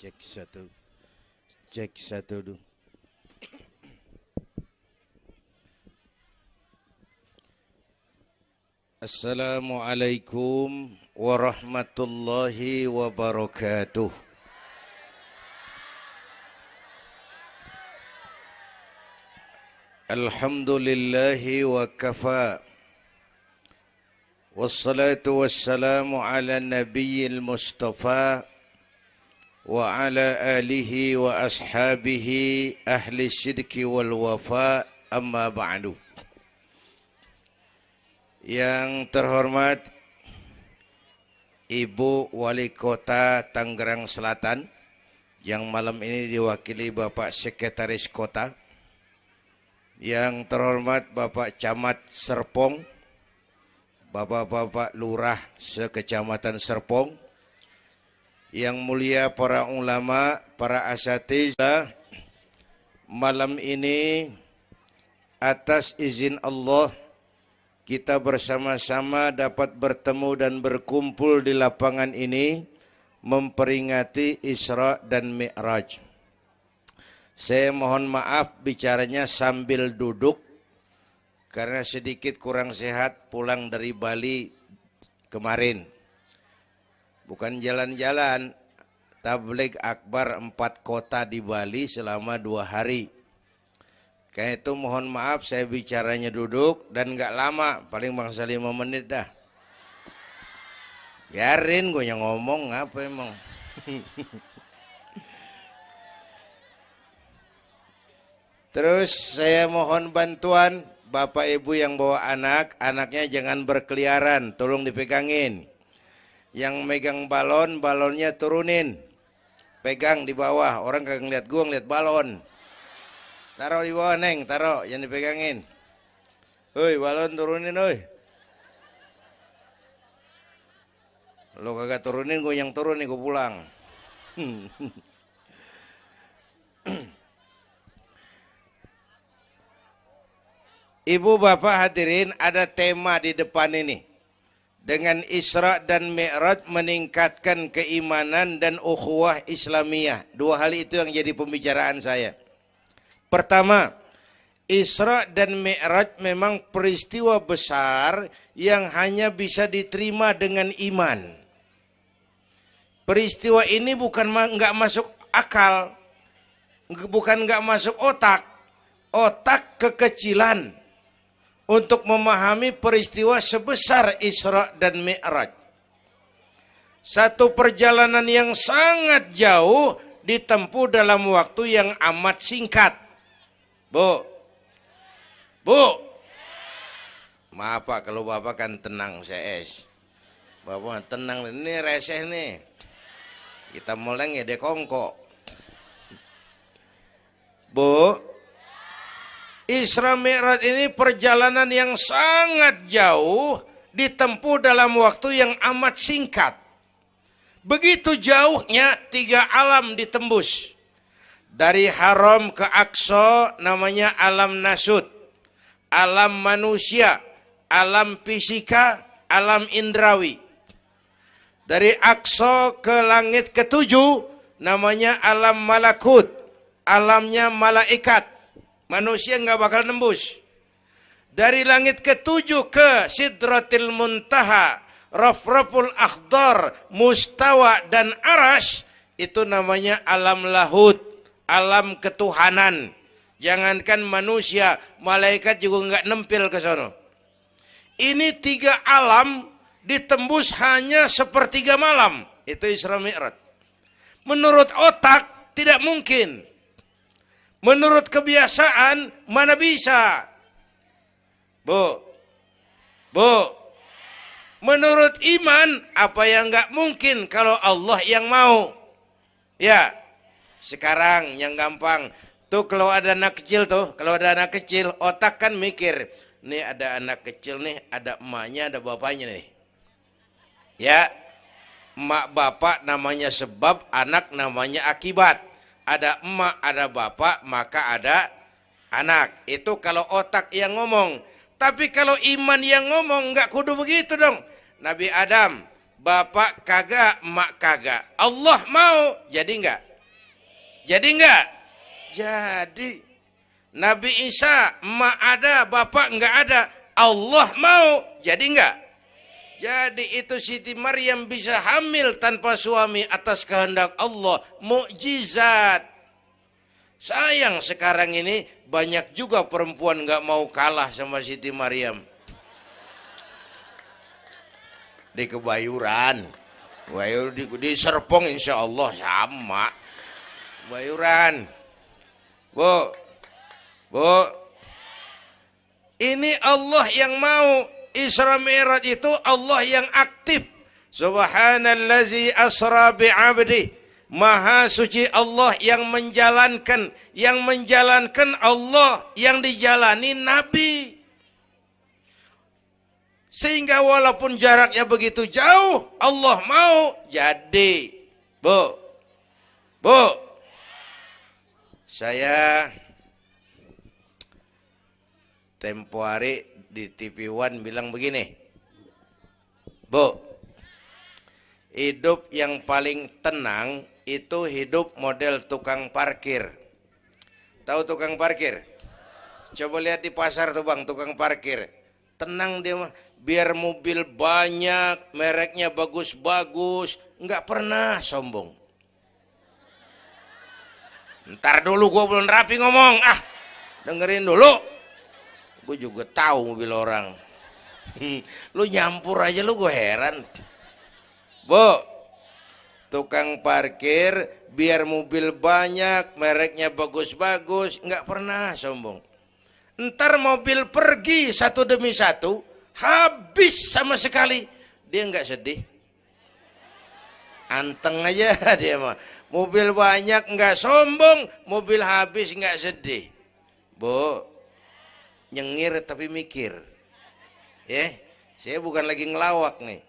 Cek satu. Cek satu dulu. Assalamualaikum warahmatullahi wabarakatuh. Alhamdulillahi wa kafa. Wassalatu wassalamu ala nabiyyil mustafa wa ala alihi wa ashabihi ahli sidqi wal wafa, amma ba'du. Yang terhormat Ibu Wali Kota Tangerang Selatan, yang malam ini diwakili Bapak Sekretaris Kota. Yang terhormat Bapak Camat Serpong, Bapak-bapak Lurah sekecamatan Serpong, yang mulia para ulama, para asatidzah, malam ini atas izin Allah kita bersama-sama dapat bertemu dan berkumpul di lapangan ini memperingati Isra dan Mi'raj. Saya mohon maaf bicaranya sambil duduk karena sedikit kurang sehat pulang dari Bali kemarin. Bukan jalan-jalan, tabligh akbar 4 kota di Bali selama 2 hari. Karena itu mohon maaf saya bicaranya duduk dan gak lama, paling bangsa 5 menit dah. Biarin gue yang ngomong, apa emang. Terus saya mohon bantuan Bapak Ibu yang bawa anak, anaknya jangan berkeliaran, tolong dipegangin. Yang megang balon, balonnya turunin. Pegang di bawah, orang kagak ngeliat gua, ngeliat balon. Taruh di bawah, Neng, taruh, jangan dipegangin. Hoi, balon turunin, hoi. Lo kagak turunin, gua yang turun nih, gua pulang. Ibu bapak hadirin, ada tema di depan ini. Dengan Isra dan Mi'raj meningkatkan keimanan dan ukhuwah Islamiyah. 2 hal itu yang jadi pembicaraan saya. Pertama, Isra dan Mi'raj memang peristiwa besar yang hanya bisa diterima dengan iman. Peristiwa ini bukan nggak masuk akal, bukan nggak masuk otak. Otak kekecilan untuk memahami peristiwa sebesar Isra dan Mi'raj. Satu perjalanan yang sangat jauh ditempuh dalam waktu yang amat singkat. Bu, maaf Pak, kalau Bapak kan tenang CS. Bapak tenang, ini reseh nih. Kita meleng ya dekongkok. Bu, Isra Mi'raj ini perjalanan yang sangat jauh ditempuh dalam waktu yang amat singkat. Begitu jauhnya 3 alam ditembus. Dari Haram ke Aqsa namanya alam nasut, alam manusia, alam fisika, alam indrawi. Dari Aqsa ke langit ke-7 namanya alam malakut, alamnya malaikat. Manusia nggak bakal nembus. Dari langit ke-7 ke Sidratil Muntaha, Rafraful Akhdar, Mustawa dan Arash, itu namanya alam lahut, alam ketuhanan. Jangankan manusia, malaikat juga nggak nempel ke sana. Ini 3 alam ditembus hanya sepertiga malam. Itu Isra Mi'raj. Menurut otak tidak mungkin. Menurut kebiasaan mana bisa? Bu, menurut iman apa yang nggak mungkin kalau Allah yang mau? Ya, sekarang yang gampang tuh kalau ada anak kecil otak kan mikir, nih ada anak kecil nih, ada emaknya, ada bapaknya nih. Ya, emak bapak namanya sebab, anak namanya akibat. Ada emak, ada bapak, maka ada anak. Itu kalau otak yang ngomong. Tapi kalau iman yang ngomong, nggak kudu begitu dong. Nabi Adam, bapak kagak, emak kagak. Allah mau, jadi nggak? Jadi enggak? Jadi. Nabi Isa, emak ada, bapak enggak ada. Allah mau, jadi enggak? Jadi itu Siti Maryam bisa hamil tanpa suami atas kehendak Allah. Mukjizat. Sayang sekarang ini banyak juga perempuan enggak mau kalah sama Siti Maryam. Di Kebayuran. Di Serpong insya Allah sama. Kebayuran. Bu, ini Allah yang mau. Isra Mi'raj itu Allah yang aktif. Subhanallazi asra bi'abdi. Maha suci Allah yang menjalankan. Yang menjalankan Allah, yang dijalani Nabi. Sehingga walaupun jaraknya begitu jauh, Allah mau jadi. Bu, saya tempo hari di TV One bilang begini, Bu, hidup yang paling tenang itu hidup model tukang parkir. Tahu tukang parkir? Coba lihat di pasar tuh bang, tukang parkir. Tenang dia mah, biar mobil banyak, mereknya bagus-bagus, nggak pernah sombong. Ntar dulu gue belum rapi ngomong, dengerin dulu. Gue juga tahu mobil orang. Lu nyampur aja lu, gue heran. Bu, tukang parkir biar mobil banyak, mereknya bagus-bagus, nggak pernah sombong. Ntar mobil pergi satu demi satu, habis sama sekali, dia nggak sedih. Anteng aja dia mah. Mobil banyak nggak sombong, mobil habis nggak sedih. Bu, nyengir tapi mikir. Ya, saya bukan lagi ngelawak nih.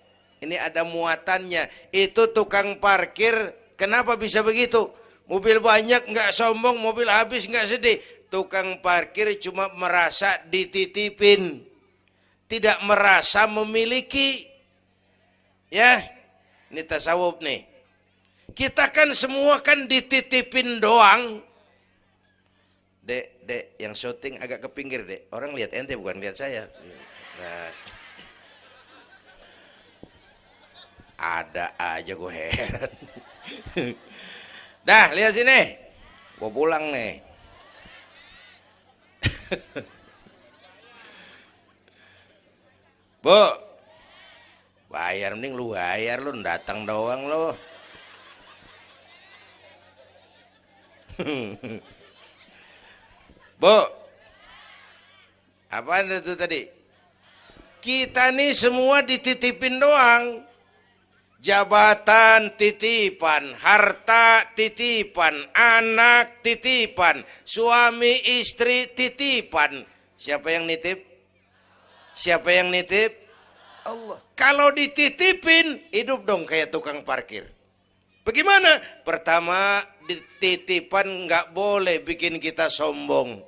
Ini ada muatannya. Itu tukang parkir, kenapa bisa begitu? Mobil banyak nggak sombong, mobil habis nggak sedih. Tukang parkir cuma merasa dititipin, tidak merasa memiliki. Ya, ini tasawuf nih. Kita kan semua kan dititipin doang. Dek, yang syuting agak ke pinggir, Dek. Orang lihat ente bukan lihat saya. Nah. Ada aja gue heran. Dah, lihat sini. Gue pulang nih. Bu, bayar, mending lu bayar, lu datang doang lu. Bu, apaan itu tadi? Kita nih semua dititipin doang. Jabatan titipan, harta titipan, anak titipan, suami istri titipan. Siapa yang nitip? Siapa yang nitip? Allah. Kalau dititipin, hidup dong kayak tukang parkir. Bagaimana? Pertama, titipan nggak boleh bikin kita sombong.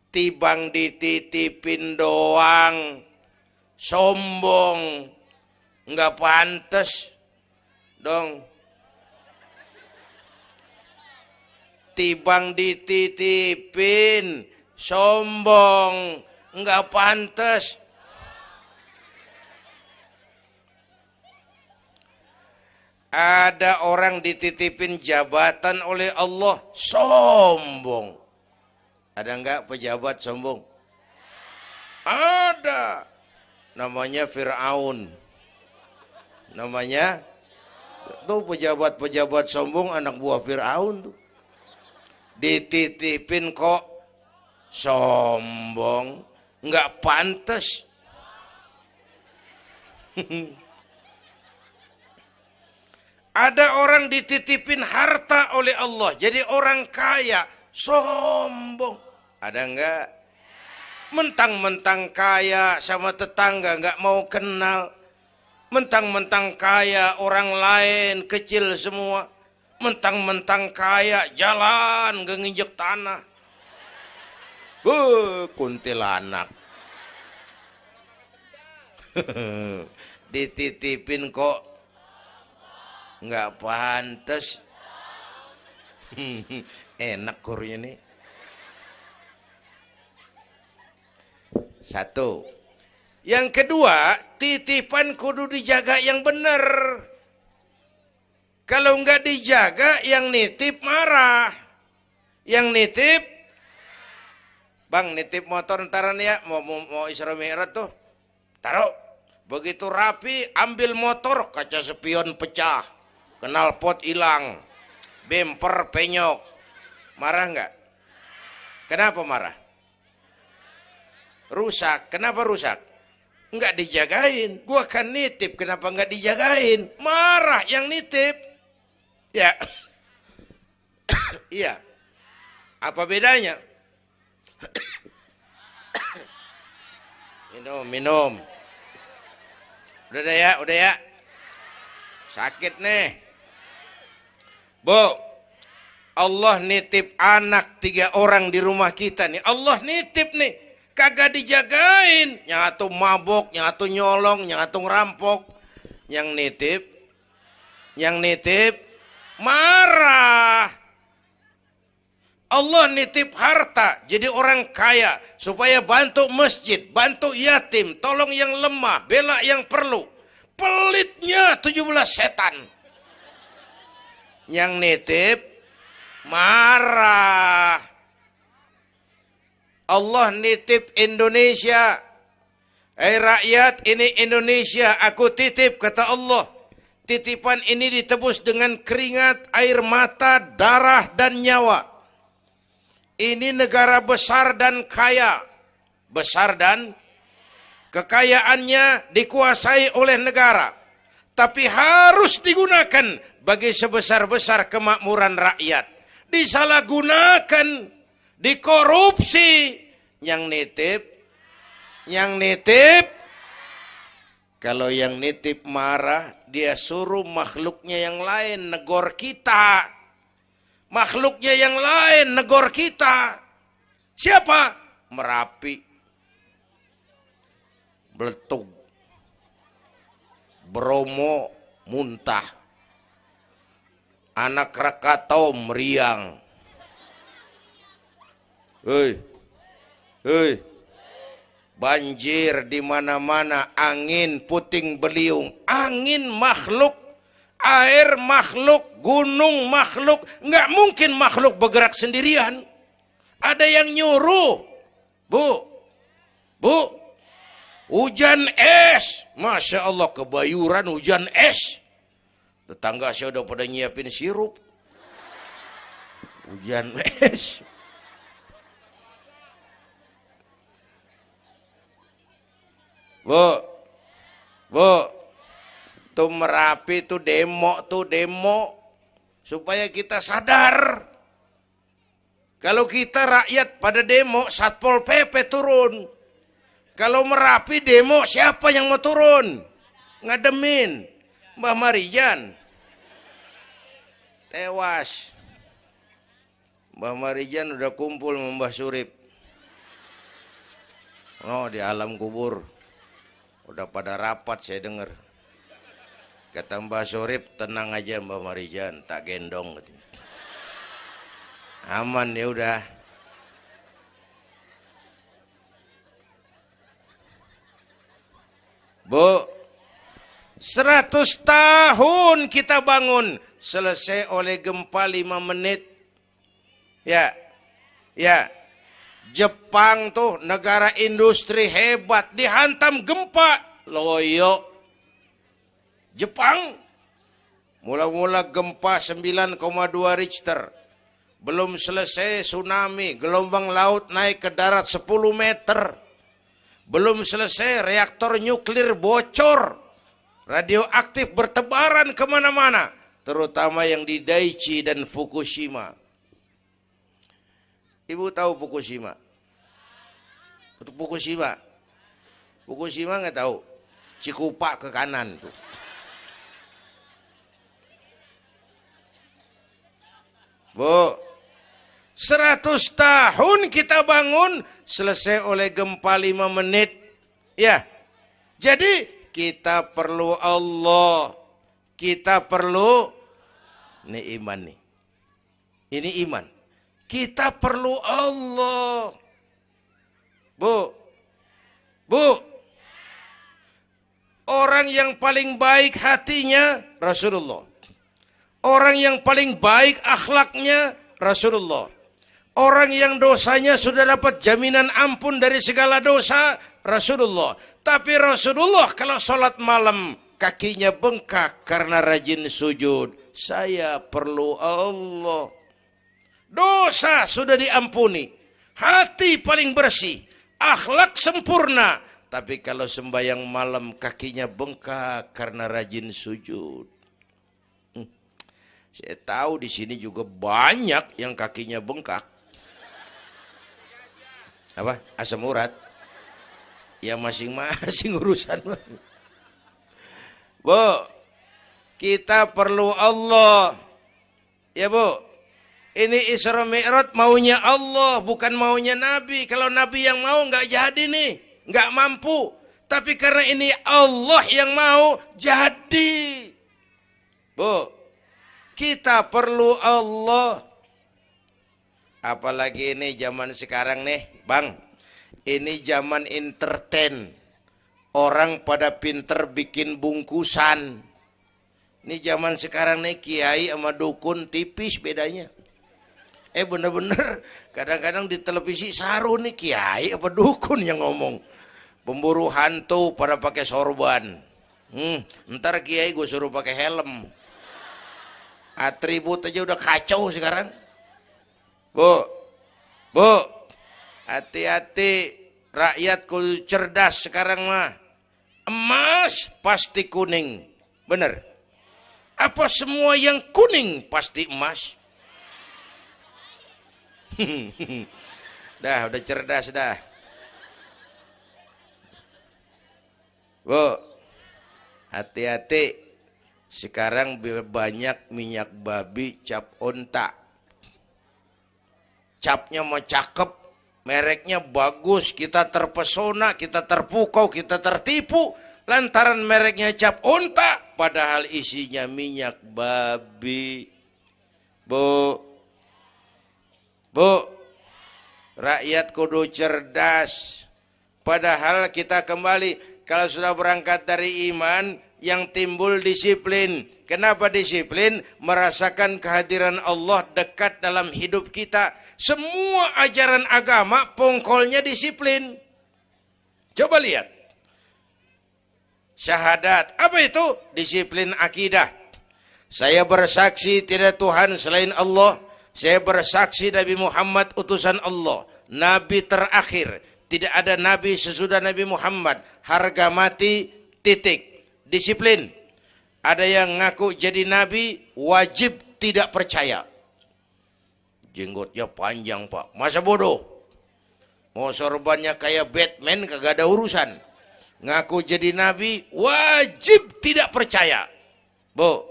Tibang dititipin doang, sombong. Nggak pantas dong. Tibang dititipin, sombong, nggak pantas. Ada orang dititipin jabatan oleh Allah, sombong. Ada nggak pejabat sombong? Ada. Namanya Fir'aun. Namanya tuh pejabat-pejabat sombong, anak buah Fir'aun tuh. Dititipin kok sombong, nggak pantas. Ada orang dititipin harta oleh Allah, jadi orang kaya, sombong. Ada enggak? Mentang-mentang kaya sama tetangga nggak mau kenal. Mentang-mentang kaya orang lain kecil semua. Mentang-mentang kaya jalan gak nginjek tanah. Kuntilanak. Dititipin kok nggak pantas. Enak kurnya nih. Satu. Yang kedua, titipan kudu dijaga yang benar. Kalau nggak dijaga, yang nitip marah. Yang nitip, bang nitip motor ntaran ya, mau Isra Mi'raj tuh. Taruh. Begitu rapi, ambil motor, kaca spion pecah. Knalpot hilang. Bemper penyok. Marah nggak? Kenapa marah? Rusak. Kenapa rusak? Nggak dijagain. Gua kan nitip, kenapa nggak dijagain? Marah yang nitip. Ya. Iya. Apa bedanya? Minum. Udah ya. Sakit nih. Bu, Allah nitip anak 3 orang di rumah kita nih. Allah nitip nih. Kagak dijagain. Nyatu mabok, nyatu nyolong, nyatu ngerampok. Yang nitip, marah. Allah nitip harta, jadi orang kaya. Supaya bantu masjid, bantu yatim, tolong yang lemah, bela yang perlu. Pelitnya 17 setan. Yang nitip, marah. Allah nitip Indonesia. Rakyat, ini Indonesia, aku titip, kata Allah. Titipan ini ditebus dengan keringat, air mata, darah, dan nyawa. Ini negara besar dan kaya. Besar dan kekayaannya dikuasai oleh negara. Tapi harus digunakan bagi sebesar-besar kemakmuran rakyat. Disalahgunakan, dikorupsi. Yang nitip, kalau yang nitip marah, dia suruh makhluknya yang lain negor kita. Makhluknya yang lain negor kita. Siapa? Merapi, Beletung, Bromo, muntah. Anak Krakatau meriang. Hei. Banjir di mana-mana, angin puting beliung. Angin makhluk, air makhluk, gunung makhluk. Nggak mungkin makhluk bergerak sendirian. Ada yang nyuruh. Bu, hujan es. Masya Allah, kebayuran hujan es. Tetangga saya udah pada nyiapin sirup. Hujan es. Bu, tuh Merapi tuh demo. Supaya kita sadar. Kalau kita rakyat pada demo, Satpol PP turun. Kalau Merapi demo, siapa yang mau turun? Ngademin. Mbah Marijan. Tewas. Mbah Marijan udah kumpul sama Mbah Surip. Oh, di alam kubur. Udah pada rapat saya dengar. Kata Mbah Surip, tenang aja Mbah Marijan, tak gendong. Aman ya udah. Bu, 100 tahun kita bangun, selesai oleh gempa 5 menit. Ya. Jepang tuh negara industri hebat, dihantam gempa, loyo. Jepang mula-mula gempa 9,2 Richter. Belum selesai tsunami, gelombang laut naik ke darat 10 meter. Belum selesai reaktor nuklir bocor. Radioaktif bertebaran kemana-mana. Terutama yang di Daiichi dan Fukushima. Ibu tahu Fukushima? Fukushima nggak tahu. Cikupa ke kanan tuh. Bu, 100 tahun kita bangun, selesai oleh gempa 5 menit. Ya, jadi kita perlu Allah. Kita perlu, nih iman nih. Ini iman. Kita perlu Allah. Bu. Orang yang paling baik hatinya Rasulullah. Orang yang paling baik akhlaknya Rasulullah. Orang yang dosanya sudah dapat jaminan ampun dari segala dosa Rasulullah. Tapi Rasulullah kalau sholat malam kakinya bengkak karena rajin sujud. Saya perlu Allah. Dosa sudah diampuni. Hati paling bersih. Akhlak sempurna. Tapi kalau sembahyang malam kakinya bengkak karena rajin sujud. Saya tahu di sini juga banyak yang kakinya bengkak. Apa? Asam urat. Ya masing-masing urusan. Bu, kita perlu Allah. Ya Bu. Ini Isra Mi'raj maunya Allah, bukan maunya Nabi. Kalau Nabi yang mau nggak jadi nih, nggak mampu. Tapi karena ini Allah yang mau, jadi. Bu, kita perlu Allah. Apalagi ini zaman sekarang nih, Bang. Ini zaman entertain. Orang pada pinter bikin bungkusan. Ini zaman sekarang nih, kiai sama dukun tipis bedanya. Bener-bener kadang-kadang di televisi saru nih kiai apa dukun yang ngomong. Pemburu hantu pada pakai sorban. Ntar kiai gue suruh pakai helm. Atribut aja udah kacau sekarang. Bu, hati-hati, rakyat kudu cerdas sekarang mah. Emas pasti kuning, bener? Apa semua yang kuning pasti emas? Udah cerdas dah. Bu, hati-hati. Sekarang banyak minyak babi cap onta. Capnya mau cakep, mereknya bagus, kita terpesona, kita terpukau, kita tertipu. Lantaran mereknya cap onta, padahal isinya minyak babi. Bu, rakyat kudu cerdas. Padahal kita kembali, kalau sudah berangkat dari iman, yang timbul disiplin. Kenapa disiplin? Merasakan kehadiran Allah dekat dalam hidup kita. Semua ajaran agama pongkolnya disiplin. Coba lihat. Syahadat, apa itu? Disiplin akidah. Saya bersaksi tidak Tuhan selain Allah. Saya bersaksi Nabi Muhammad utusan Allah, Nabi terakhir. Tidak ada Nabi sesudah Nabi Muhammad. Harga mati, titik. Disiplin. Ada yang ngaku jadi Nabi, wajib tidak percaya. Jenggotnya panjang Pak, masa bodoh. Mau sorbannya kayak Batman, kagak ada urusan. Ngaku jadi Nabi, wajib tidak percaya. Bu,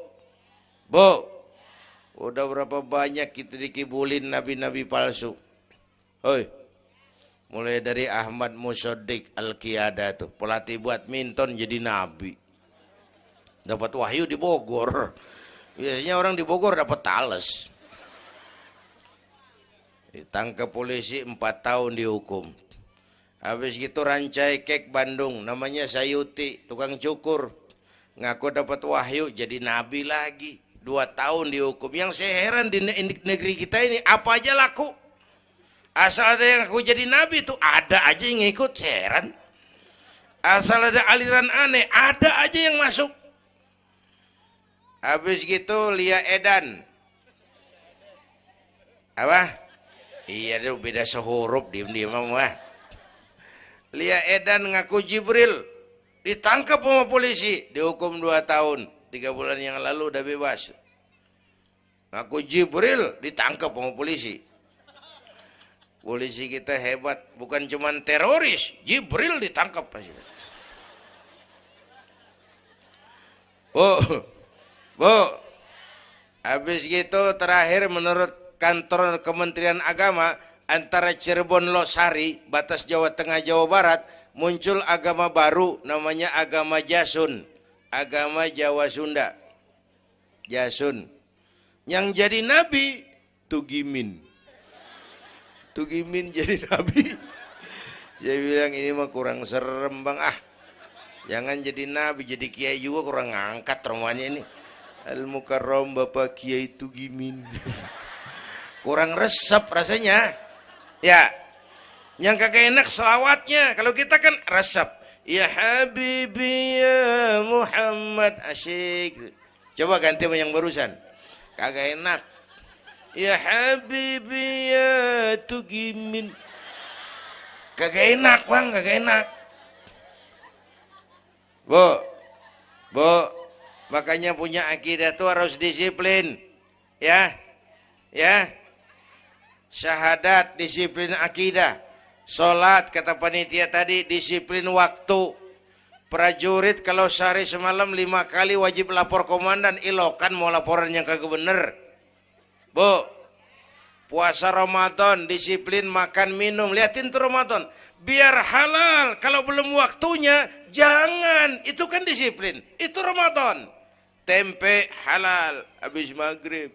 udah berapa banyak kita dikibulin nabi-nabi palsu. Hoi, mulai dari Ahmad Musaddiq Al-Qiyada tuh, pelatih badminton jadi nabi. Dapat wahyu di Bogor. Biasanya orang di Bogor dapat tales. Ditangkap polisi 4 tahun dihukum. Habis gitu Rancai Kek Bandung, namanya Sayuti, tukang cukur. Ngaku dapat wahyu jadi nabi lagi. 2 tahun dihukum. Yang saya heran di negeri kita ini apa aja laku. Asal ada yang aku jadi nabi tuh ada aja yang ngikut, saya heran. Asal ada aliran aneh ada aja yang masuk. Habis gitu Lia Edan. Apa? Iya dia beda sehuruf diem-diem mah. Lia Edan ngaku Jibril. Ditangkap sama polisi, dihukum 2 tahun. 3 bulan yang lalu udah bebas. Ngaku Jibril, ditangkap sama polisi. Polisi kita hebat, bukan cuman teroris, Jibril ditangkap pasti. Bu, habis gitu terakhir menurut kantor Kementerian Agama, antara Cirebon Losari, batas Jawa Tengah Jawa Barat, muncul agama baru namanya agama Jasun. Agama Jawa Sunda. Jasun. Yang jadi nabi Tugimin. Tugimin jadi nabi. Saya bilang ini mah kurang serem bang, jangan jadi nabi, jadi kiai juga kurang ngangkat rumahnya ini. Al-Mukarram Bapak Kiai Tugimin. Kurang resep rasanya. Ya, yang kagak enak selawatnya. Kalau kita kan resep. Ya Habibi ya Muhammad, asyik. Coba ganti sama yang barusan. Kagak enak. Ya Habibi ya Tugimin. Kagak enak bang, kagak enak. Bu, makanya punya akidah tuh harus disiplin. Ya, syahadat disiplin akidah. Sholat kata panitia tadi disiplin waktu. Prajurit kalau sehari semalam 5 kali wajib lapor komandan, ilokan mau laporannya kagak bener. Bu, puasa Ramadan disiplin makan minum, liatin tuh Ramadan. Biar halal, kalau belum waktunya jangan, itu kan disiplin. Itu Ramadan. Tempe halal habis maghrib.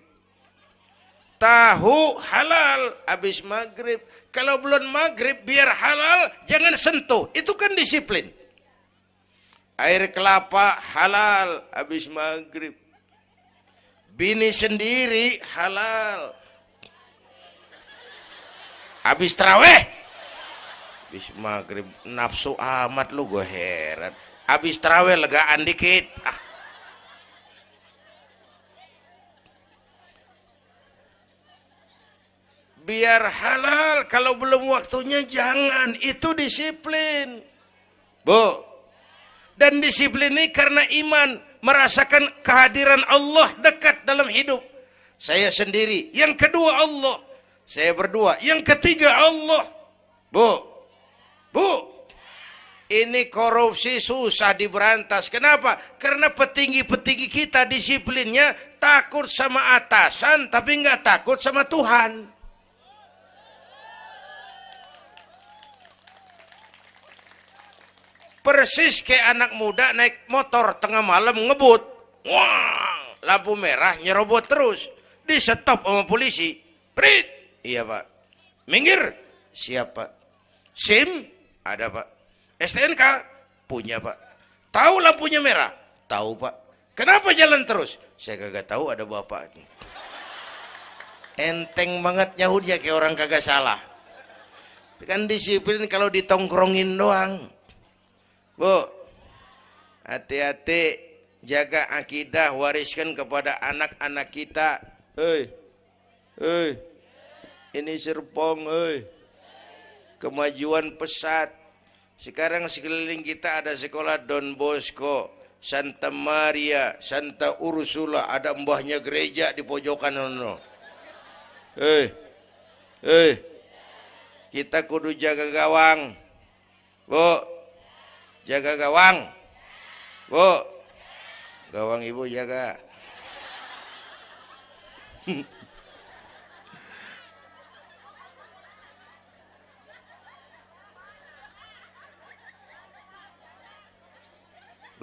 Tahu halal habis maghrib. Kalau belum maghrib biar halal jangan sentuh. Itu kan disiplin. Air kelapa halal habis maghrib. Bini sendiri halal habis taraweh. Habis maghrib nafsu amat lu, gue heran. Habis taraweh legaan dikit. Biar halal, kalau belum waktunya jangan. Itu disiplin. Bu, dan disiplin ini karena iman, merasakan kehadiran Allah dekat dalam hidup. Saya sendiri, yang kedua Allah. Saya berdua, yang ketiga Allah. Bu, ini korupsi susah diberantas. Kenapa? Karena petinggi-petinggi kita disiplinnya takut sama atasan, tapi nggak takut sama Tuhan. Persis kayak anak muda naik motor tengah malam ngebut. Wah, lampu merah nyerobot terus. Di stop sama polisi. Prit. Iya pak. Minggir. Siap pak. SIM? Ada pak. STNK? Punya pak. Tahu lampunya merah? Tahu pak. Kenapa jalan terus? Saya kagak tahu, ada bapak. Enteng banget nyahutnya kayak orang kagak salah. Kan disiplin kalau ditongkrongin doang. Bu, hati-hati, jaga akidah, wariskan kepada anak-anak kita. Ini Serpong, kemajuan pesat. Sekarang sekeliling kita ada sekolah Don Bosco, Santa Maria, Santa Ursula, ada mbahnya gereja di pojokan ono. Kita kudu jaga gawang. Bu, jaga gawang. Bu, gawang ibu jaga.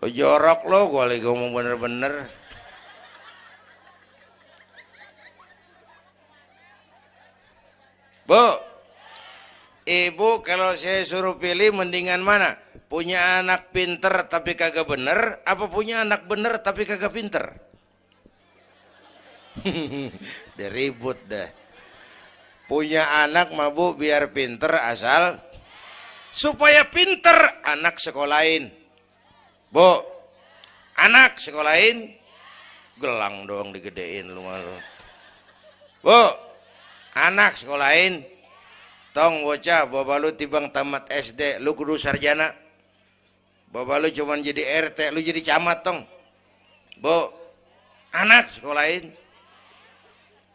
Lo jorok lo, gue lagi ngomong bener-bener. Bu, ibu kalau saya suruh pilih mendingan mana? Punya anak pinter tapi kagak bener, apa punya anak bener tapi kagak pinter? Udah ribut dah. Punya anak mah bu biar pinter, asal supaya pinter anak sekolahin. Bu, anak sekolahin, gelang doang digedein lu malu. Bu, anak sekolahin, tong bocah, bapak lu tibang tamat SD, lu kudu sarjana. Bapak lu cuman jadi RT, lu jadi camat tong. Bu, anak sekolahin.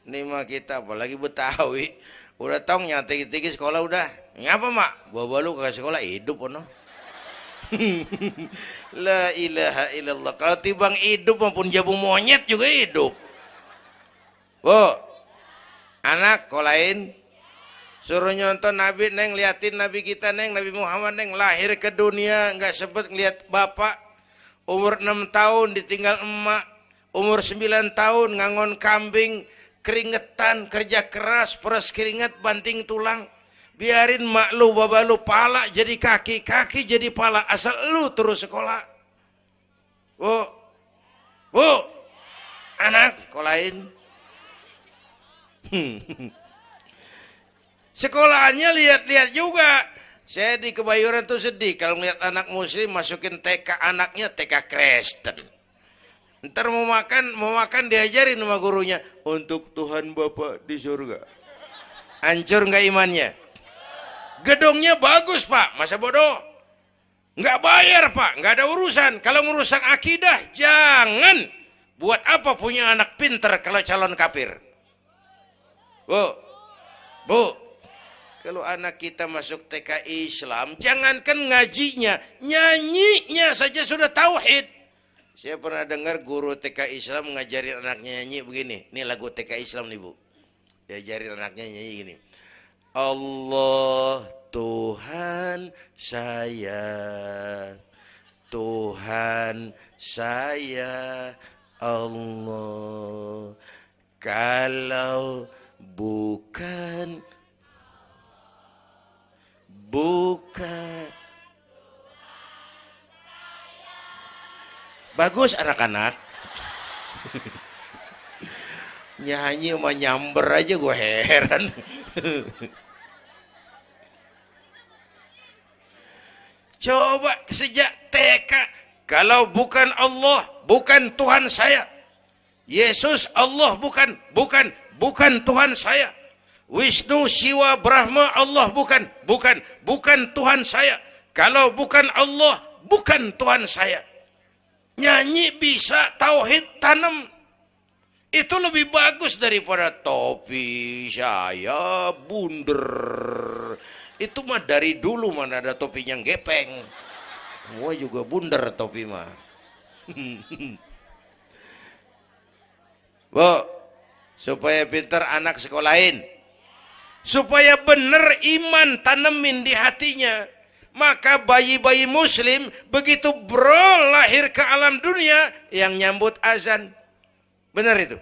Ini mah kita apalagi Betawi, udah tong nyantai-tinggi sekolah udah. Ngapa mak? Bapak lu ke sekolah hidup ono. La ilaha illallah. Kalau tibang hidup maupun jabu monyet juga hidup. Bu, anak sekolahin. Suruh nyonton Nabi, neng, liatin Nabi kita, neng, Nabi Muhammad, neng, lahir ke dunia, nggak sempet ngeliat bapak, umur 6 tahun ditinggal emak, umur 9 tahun ngangon kambing, keringetan, kerja keras, peras keringat, banting tulang. Biarin mak lu, baba lu, pala jadi kaki, kaki jadi pala. Asal lu terus sekolah. Bu, anak sekolahin. Sekolahannya lihat-lihat juga. Saya di Kebayoran tuh sedih kalau melihat anak muslim masukin TK, anaknya TK Kristen. Ntar mau makan diajarin sama gurunya untuk Tuhan Bapa di surga. Hancur nggak imannya? Gedungnya bagus Pak, masa bodoh? Nggak bayar Pak, nggak ada urusan. Kalau merusak akidah, jangan. Buat apa punya anak pinter kalau calon kafir? Bu, kalau anak kita masuk TK Islam, jangankan ngajinya, nyanyinya saja sudah tauhid. Saya pernah dengar guru TK Islam ngajarin anaknya nyanyi begini. Ini lagu TK Islam nih Bu. Diajarin anaknya nyanyi gini. Allah Tuhan saya, Tuhan saya Allah. Kalau bukan bagus anak-anak. Nyanyi sama nyamber aja gue heran. Coba sejak TK, kalau bukan Allah, bukan Tuhan saya. Yesus Allah bukan Tuhan saya. Wisnu, Siwa, Brahma Allah bukan Tuhan saya. Kalau bukan Allah, bukan Tuhan saya. Nyanyi bisa, tauhid tanam. Itu lebih bagus daripada topi saya bunder. Itu mah dari dulu mana ada topinya gepeng. Semua juga bunder topi mah. Bu, supaya pintar anak sekolahin. Supaya benar iman tanemin di hatinya. Maka bayi-bayi muslim begitu lahir ke alam dunia yang nyambut azan. Benar itu?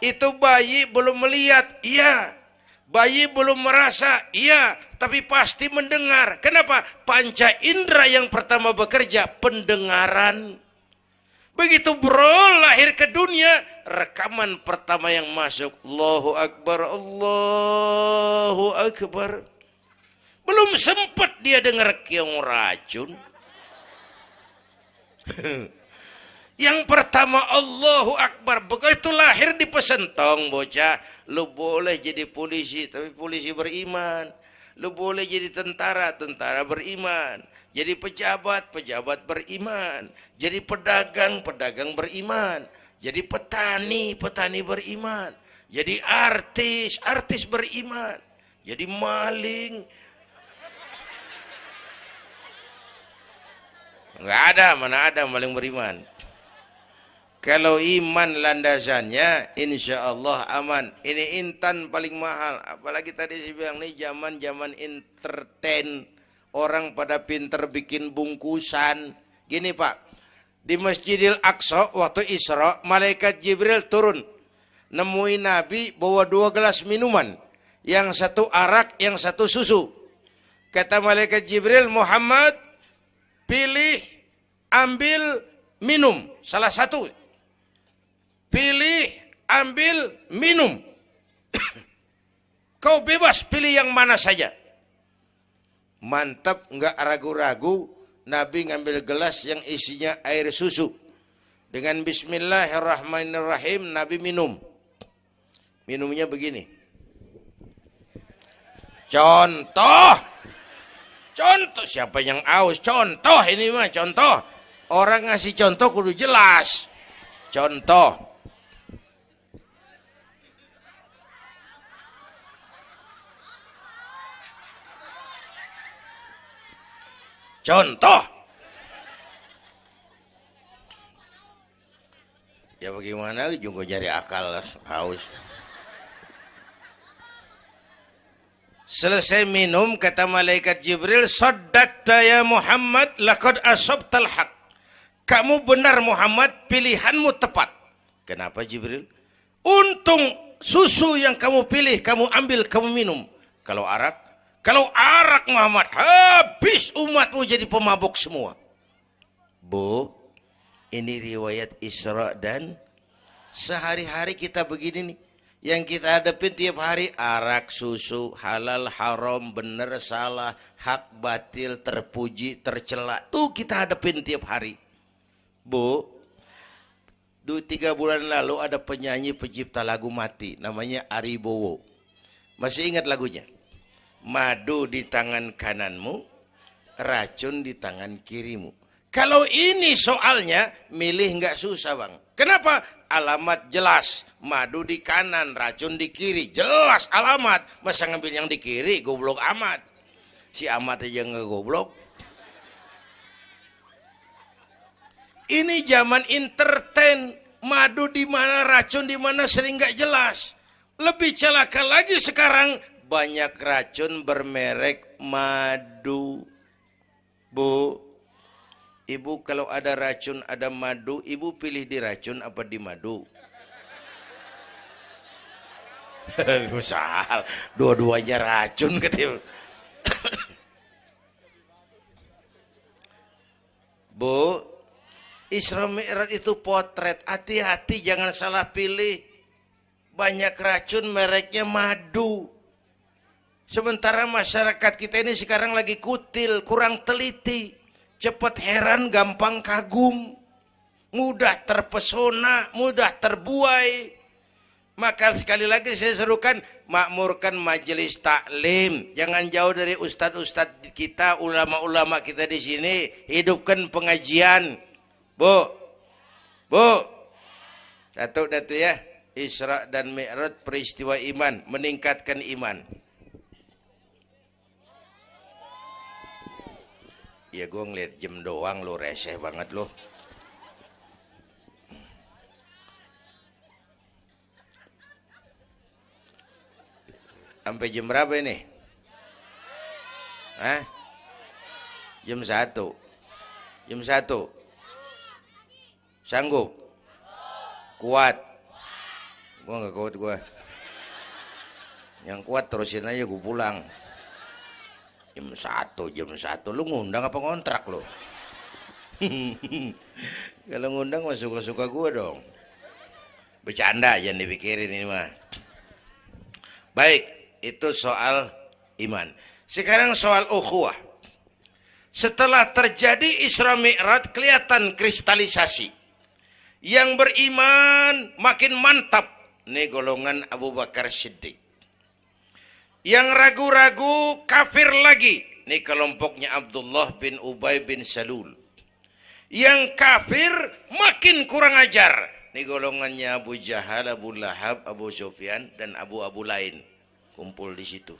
Itu bayi belum melihat, iya. Bayi belum merasa, iya. Tapi pasti mendengar. Kenapa? Panca indera yang pertama bekerja, pendengaran. Begitu lahir ke dunia, rekaman pertama yang masuk. Allahu Akbar, Allahu Akbar. Belum sempat dia dengar keong racun. Yang pertama Allahu Akbar. Begitu lahir dipesentong bocah. Lu boleh jadi polisi, tapi polisi beriman. Lu boleh jadi tentara, tentara beriman. Jadi pejabat, pejabat beriman. Jadi pedagang, pedagang beriman. Jadi petani, petani beriman. Jadi artis, artis beriman. Jadi maling. Enggak ada, mana ada maling beriman. Kalau iman landasannya, insya Allah aman. Ini intan paling mahal. Apalagi tadi saya bilang, ini zaman entertain. Orang pada pinter bikin bungkusan. Gini Pak, di Masjidil Aqsa waktu Isra, malaikat Jibril turun. Nemuin Nabi bawa 2 gelas minuman. Yang satu arak, yang satu susu. Kata malaikat Jibril, Muhammad, pilih, ambil, minum. Salah satu. Pilih, ambil, minum. Kau bebas pilih yang mana saja. Mantap, enggak ragu-ragu. Nabi ngambil gelas yang isinya air susu. Dengan bismillahirrahmanirrahim, Nabi minum. Minumnya begini. Contoh. Contoh, siapa yang aus? Contoh ini mah, contoh. Orang ngasih contoh kudu jelas. Contoh. Contoh. Ya bagaimana juga cari akal haus. Selesai minum, kata malaikat Jibril, Saddaqta ya Muhammad, laqad asabtal haq. Kamu benar Muhammad, pilihanmu tepat. Kenapa Jibril? Untung susu yang kamu pilih, kamu ambil, kamu minum. Kalau arak Muhammad, habis umatmu jadi pemabuk semua. Bu, ini riwayat Isra dan sehari-hari kita begini nih. Yang kita hadapin tiap hari, arak, susu, halal, haram, benar, salah, hak, batil, terpuji, tercela. Tuh kita hadapin tiap hari. Bu, 3 bulan lalu ada penyanyi pencipta lagu mati. Namanya Ari Bowo. Masih ingat lagunya? Madu di tangan kananmu, racun di tangan kirimu. Kalau ini soalnya, milih nggak susah bang. Kenapa? Alamat jelas. Madu di kanan, racun di kiri. Jelas alamat. Masa ngambil yang di kiri, goblok amat. Si amat aja nggak goblok. Ini zaman entertain. Madu di mana, racun di mana sering nggak jelas. Lebih celaka lagi sekarang, banyak racun bermerek madu. Bu, ibu kalau ada racun, ada madu, ibu pilih di racun apa di madu? Misal, dua-duanya racun katanya. Bu, Isra Mi'raj itu potret. Hati-hati jangan salah pilih. Banyak racun mereknya madu. Sementara masyarakat kita ini sekarang lagi kutil, kurang teliti. Cepat heran, gampang kagum, mudah terpesona, mudah terbuai. Maka sekali lagi saya serukan, makmurkan majelis taklim. Jangan jauh dari ustadz-ustadz kita, ulama-ulama kita di sini. Hidupkan pengajian. Bu, satu ya. Isra dan Mi'raj peristiwa iman, meningkatkan iman. Ya gue ngeliat jam doang lo, reseh banget lo. Sampai jam berapa ini? Hah? Jam 1. Jam 1. Sanggup? Kuat? Gue gak kuat gue. Yang kuat terusin aja, gue pulang. Jam 1. Lu ngundang apa ngontrak lu? Kalau ngundang mah suka-suka gue dong. Bercanda, jangan dipikirin ini mah. Baik, itu soal iman. Sekarang soal ukhuwah. Setelah terjadi Isra Mi'raj, kelihatan kristalisasi. Yang beriman makin mantap. Ini golongan Abu Bakar Siddiq. Yang ragu-ragu kafir lagi. Ini kelompoknya Abdullah bin Ubay bin Salul. Yang kafir makin kurang ajar. Ini golongannya Abu Jahal, Abu Lahab, Abu Sufyan, dan Abu lain. Kumpul di situ.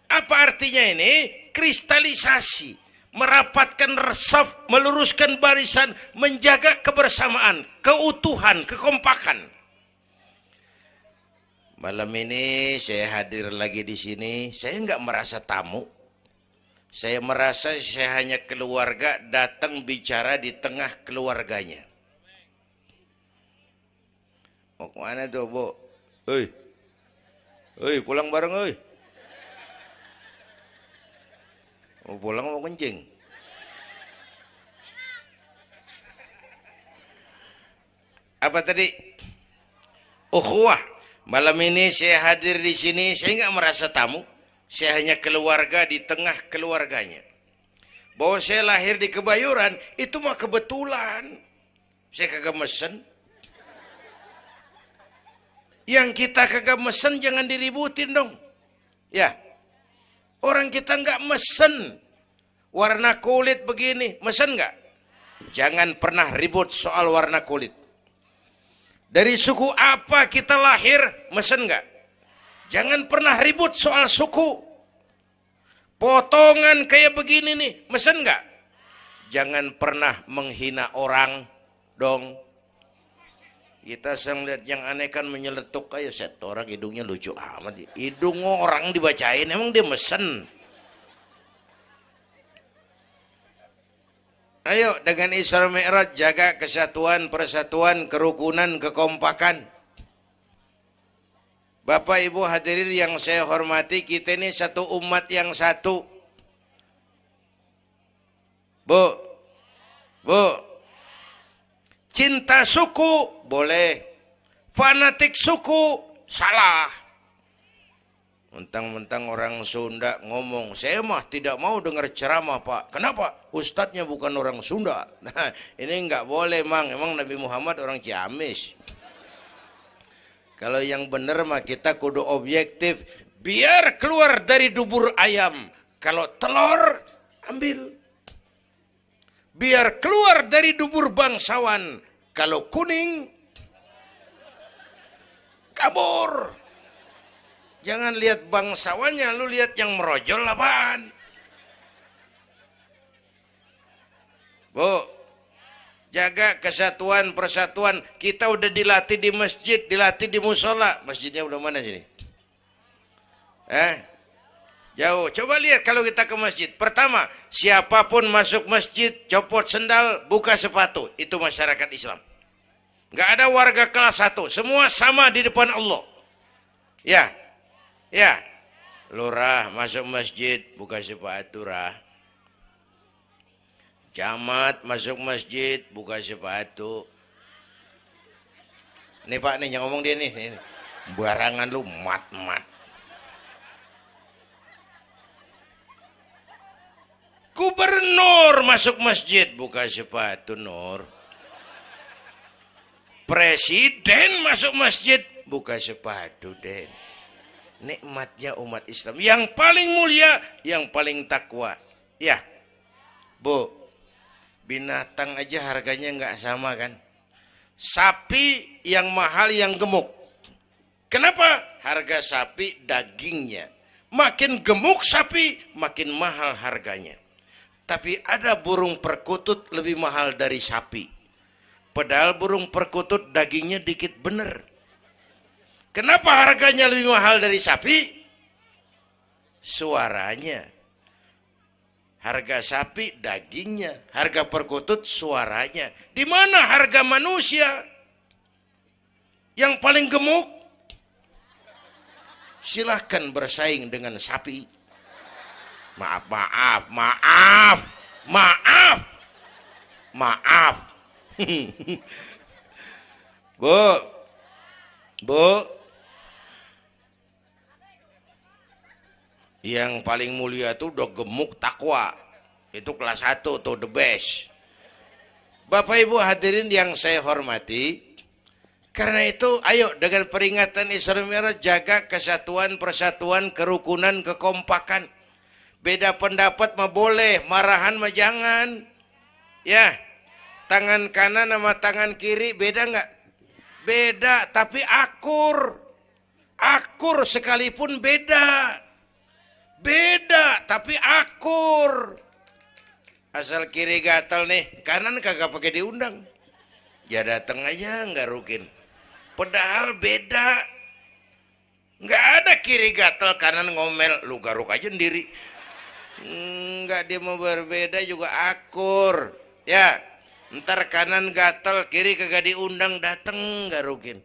Apa artinya ini? Kristalisasi. Merapatkan resaf, meluruskan barisan, menjaga kebersamaan, keutuhan, kekompakan. Malam ini saya hadir lagi di sini. Saya nggak merasa tamu. Saya merasa saya hanya keluarga datang bicara di tengah keluarganya. Mau kemana tuh, Bu? Hei, pulang bareng, hei. Mau pulang mau kencing. Apa tadi? Ukhuwah. Malam ini saya hadir di sini, saya nggak merasa tamu. Saya hanya keluarga di tengah keluarganya. Bahwa saya lahir di Kebayoran, itu mah kebetulan. Saya kagak mesen. Yang kita kagak mesen jangan diributin dong. Ya. Orang kita nggak mesen warna kulit begini, mesen nggak? Jangan pernah ribut soal warna kulit. Dari suku apa kita lahir, mesen nggak? Jangan pernah ribut soal suku. Potongan kayak begini nih, mesen nggak? Jangan pernah menghina orang dong. Kita sering lihat yang aneh kan menyeletuk kayak set orang hidungnya lucu amat. Hidung orang dibacain emang dia mesen. Ayo dengan Isra Mi'raj jaga kesatuan, persatuan, kerukunan, kekompakan. Bapak Ibu hadirin yang saya hormati, kita ini satu umat yang satu. Bu, cinta suku boleh, fanatik suku salah. Mentang-mentang orang Sunda ngomong, saya mah tidak mau dengar ceramah Pak. Kenapa? Ustadznya bukan orang Sunda. Nah, ini nggak boleh Mang. Emang Nabi Muhammad orang Ciamis. Kalau yang benar mah kita kudu objektif. Biar keluar dari dubur ayam. Kalau telur, ambil. Biar keluar dari dubur bangsawan. Kalau kuning, kabur. Jangan lihat bangsawannya, lu lihat yang merojol apaan. Bu, jaga kesatuan, persatuan. Kita udah dilatih di masjid, dilatih di musola. Masjidnya udah mana sini? Jauh. Coba lihat kalau kita ke masjid. Pertama, siapapun masuk masjid, copot sendal, buka sepatu. Itu masyarakat Islam. Nggak ada warga kelas 1. Semua sama di depan Allah. Ya, lurah masuk masjid, buka sepatu rah. Camat masuk masjid, buka sepatu. Nih Pak, nih yang ngomong dia nih. Barangan lu mat-mat. Gubernur masuk masjid, buka sepatu Nur. Presiden masuk masjid, buka sepatu Den. Nikmatnya umat Islam yang paling mulia, yang paling takwa. Ya, Bu, binatang aja harganya nggak sama kan? Sapi yang mahal yang gemuk. Kenapa? Harga sapi dagingnya. Makin gemuk sapi, makin mahal harganya. Tapi ada burung perkutut lebih mahal dari sapi. Padahal burung perkutut dagingnya dikit bener. Kenapa harganya lebih mahal dari sapi? Suaranya. Harga sapi dagingnya, harga perkutut suaranya. Di mana harga manusia yang paling gemuk? Silahkan bersaing dengan sapi. Maaf. Bu, yang paling mulia itu udah gemuk takwa. Itu kelas 1 tuh the best. Bapak Ibu hadirin yang saya hormati. Karena itu ayo dengan peringatan Isra Mi'raj jaga kesatuan, persatuan, kerukunan, kekompakan. Beda pendapat mah boleh, marahan mah jangan. Ya, tangan kanan sama tangan kiri beda nggak? Beda, tapi akur. Akur sekalipun beda. Beda, tapi akur. Asal kiri gatal nih, kanan kagak pakai diundang. Ya datang aja nggak rukin. Padahal beda. Nggak ada kiri gatal, kanan ngomel. Lu garuk aja sendiri. Nggak, dia mau berbeda juga akur. Ya, ntar kanan gatal, kiri kagak diundang, datang garukin.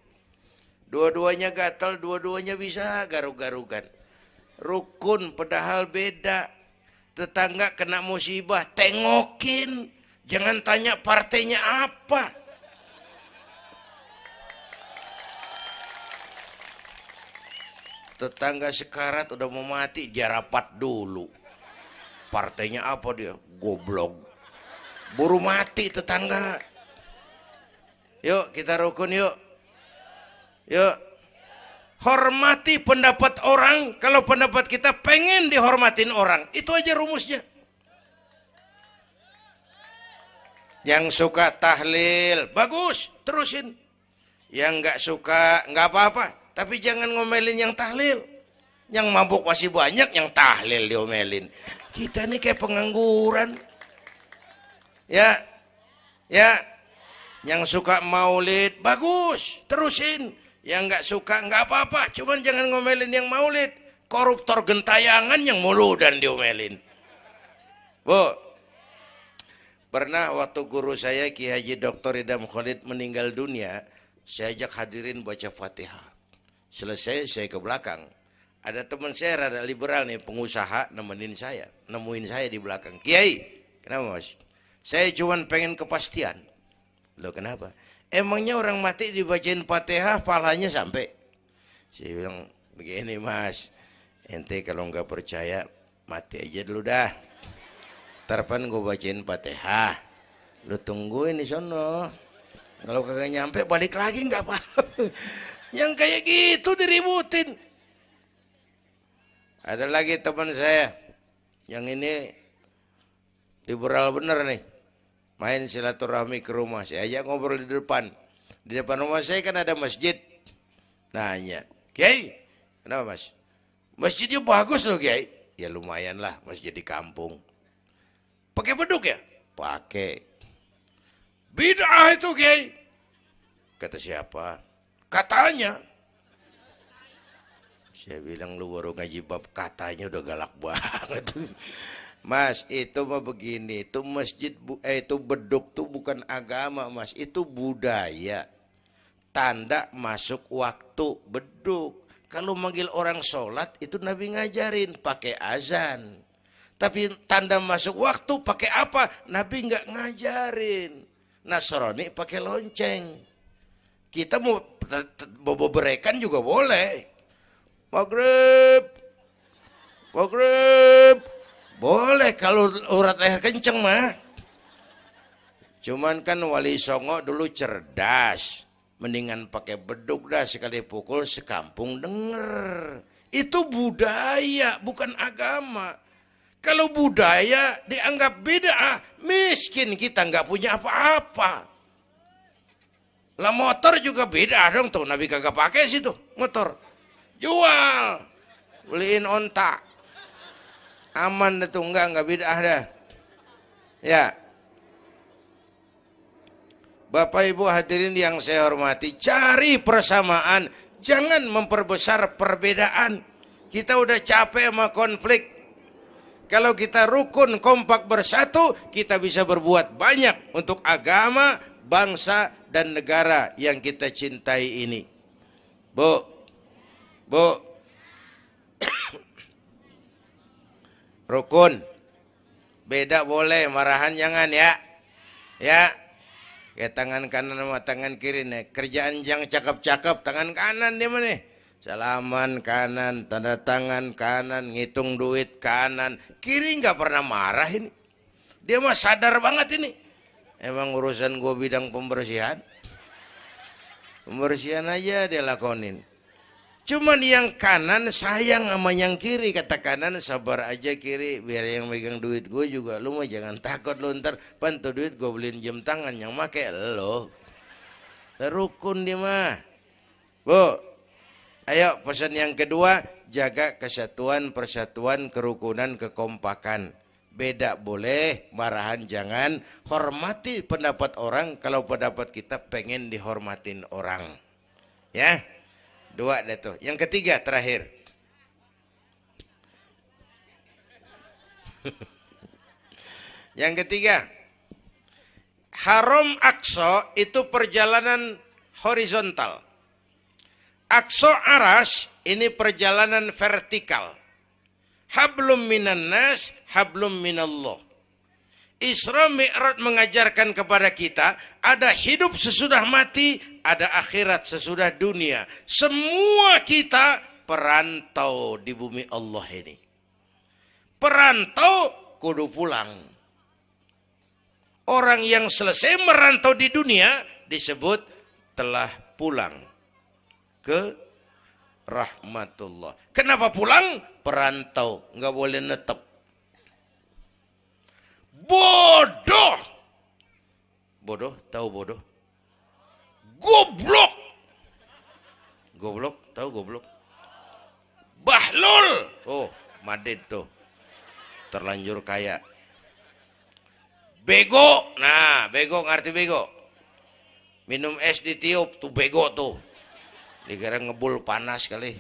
Dua-duanya gatal, dua-duanya bisa garuk-garukan. Rukun padahal beda. Tetangga kena musibah, tengokin. Jangan tanya partainya apa. Tetangga sekarat udah mau mati, jarapat dulu. Partainya apa dia? Goblok. Buru mati tetangga. Yuk kita rukun yuk. Yuk. Hormati pendapat orang. Kalau pendapat kita pengen dihormatin orang. Itu aja rumusnya. Yang suka tahlil, bagus, terusin. Yang nggak suka, nggak apa-apa. Tapi jangan ngomelin yang tahlil. Yang mabuk masih banyak, yang tahlil diomelin. Kita nih kayak pengangguran. Ya. Yang suka maulid, bagus, terusin. Yang nggak suka, nggak apa-apa. Cuman jangan ngomelin yang maulid. Koruptor gentayangan yang mulu dan diomelin. Bu, Pernah waktu guru saya Ki Haji Dr. Idam Khalid meninggal dunia, saya ajak hadirin baca Fatihah. Selesai saya ke belakang. Ada teman saya rada liberal nih, pengusaha nemuin saya di belakang. Kiai, kenapa Mas? Saya cuma pengen kepastian. Loh kenapa? Emangnya orang mati dibacain Fatihah pahalanya sampai? Saya bilang begini Mas, ente kalau nggak percaya mati aja dulu dah. Tarpan gue bacain Fatihah, lu tungguin di sono. Kalau kagak nyampe balik lagi nggak apa-apa. Yang kayak gitu diributin. Ada lagi teman saya, yang ini liberal bener nih. Main silaturahmi ke rumah, saya ajak ngobrol di depan. Di depan rumah saya kan ada masjid. Nanya, Kiai, kenapa Mas? Masjidnya bagus loh Kiai. Ya lumayan lah, masjid di kampung. Pakai beduk ya? Pakai. Bid'ah itu Kiai. Kata siapa? Katanya. Saya bilang lu baru ngaji bab katanya udah galak banget. Mas, itu mah begini, itu masjid, itu beduk tuh bukan agama Mas, itu budaya. Tanda masuk waktu beduk. Kalau manggil orang sholat itu Nabi ngajarin pakai azan. Tapi tanda masuk waktu pakai apa? Nabi nggak ngajarin. Nasrani pakai lonceng. Kita mau berekan juga boleh. Maghrib, maghrib. Boleh kalau urat leher kenceng mah. Cuman kan Wali Songo dulu cerdas. Mendingan pakai beduk dah, sekali pukul sekampung denger. Itu budaya, bukan agama. Kalau budaya dianggap bid'ah, miskin kita nggak punya apa-apa. Lah motor juga bid'ah dong tuh, Nabi kagak pakai situ motor. Jual, beliin onta. Aman itu enggak bid'ah dah. Ya. Bapak Ibu hadirin yang saya hormati, cari persamaan, jangan memperbesar perbedaan. Kita udah capek sama konflik. Kalau kita rukun kompak bersatu, kita bisa berbuat banyak untuk agama, bangsa, dan negara yang kita cintai ini. Bu, rukun, beda boleh, marahan jangan ya. Ya. Kayak tangan kanan sama tangan kiri nih. Kerjaan yang cakep-cakep tangan kanan dia mana nih. Salaman kanan, tanda tangan kanan, ngitung duit kanan. Kiri nggak pernah marah ini. Dia mah sadar banget ini. Emang urusan gue bidang pembersihan. Pembersihan aja dia lakonin. Cuman yang kanan sayang sama yang kiri. Kata kanan sabar aja kiri. Biar yang megang duit gue juga. Lu mah jangan takut lu ntar. Pantu duit gue beliin jam tangan. Yang make lo. Rukun dia mah. Bu. Ayo pesan yang kedua. Jaga kesatuan, persatuan, kerukunan, kekompakan. Beda boleh. Marahan jangan. Hormati pendapat orang. Kalau pendapat kita pengen dihormatin orang. Ya. Dua deh tuh. Yang ketiga terakhir. Yang ketiga. Haram Aqsa itu perjalanan horizontal. Aqsa Aras ini perjalanan vertikal. Hablum minan nas, hablum minallah. Isra Mi'raj mengajarkan kepada kita ada hidup sesudah mati, ada akhirat sesudah dunia. Semua kita perantau di bumi Allah ini. Perantau kudu pulang. Orang yang selesai merantau di dunia disebut telah pulang ke rahmatullah. Kenapa pulang? Perantau, nggak boleh netep. Bodoh. Bodoh, tahu bodoh? Goblok. Goblok, tahu goblok? Bahlul. Oh, Madid tuh. Terlanjur kaya. Bego. Nah, bego ngerti bego. Minum es ditiup tuh bego tuh. Dikira ngebul panas kali.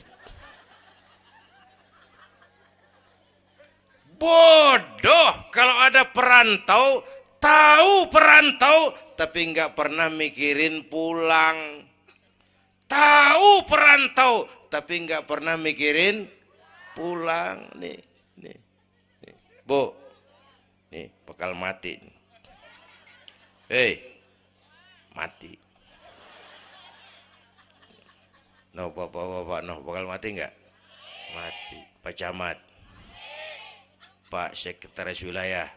Bodoh. Kalau ada perantau Tahu perantau tapi nggak pernah mikirin pulang. Tahu perantau tapi nggak pernah mikirin pulang. Nih. Bu, nih bakal mati. Hei, mati. No, bapak, no, bakal mati nggak? Mati. Pak Camat, Pak Sekretaris Wilayah,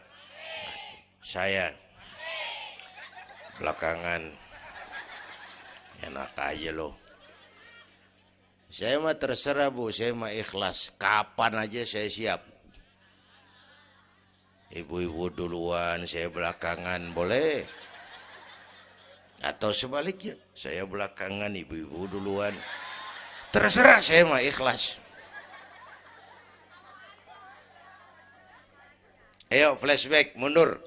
saya belakangan enak aja loh. Saya mah terserah Bu, saya mah ikhlas. Kapan aja saya siap. Ibu-ibu duluan, saya belakangan, boleh. Atau sebaliknya, saya belakangan, ibu-ibu duluan. Terserah, saya mah ikhlas. Ayo flashback, mundur.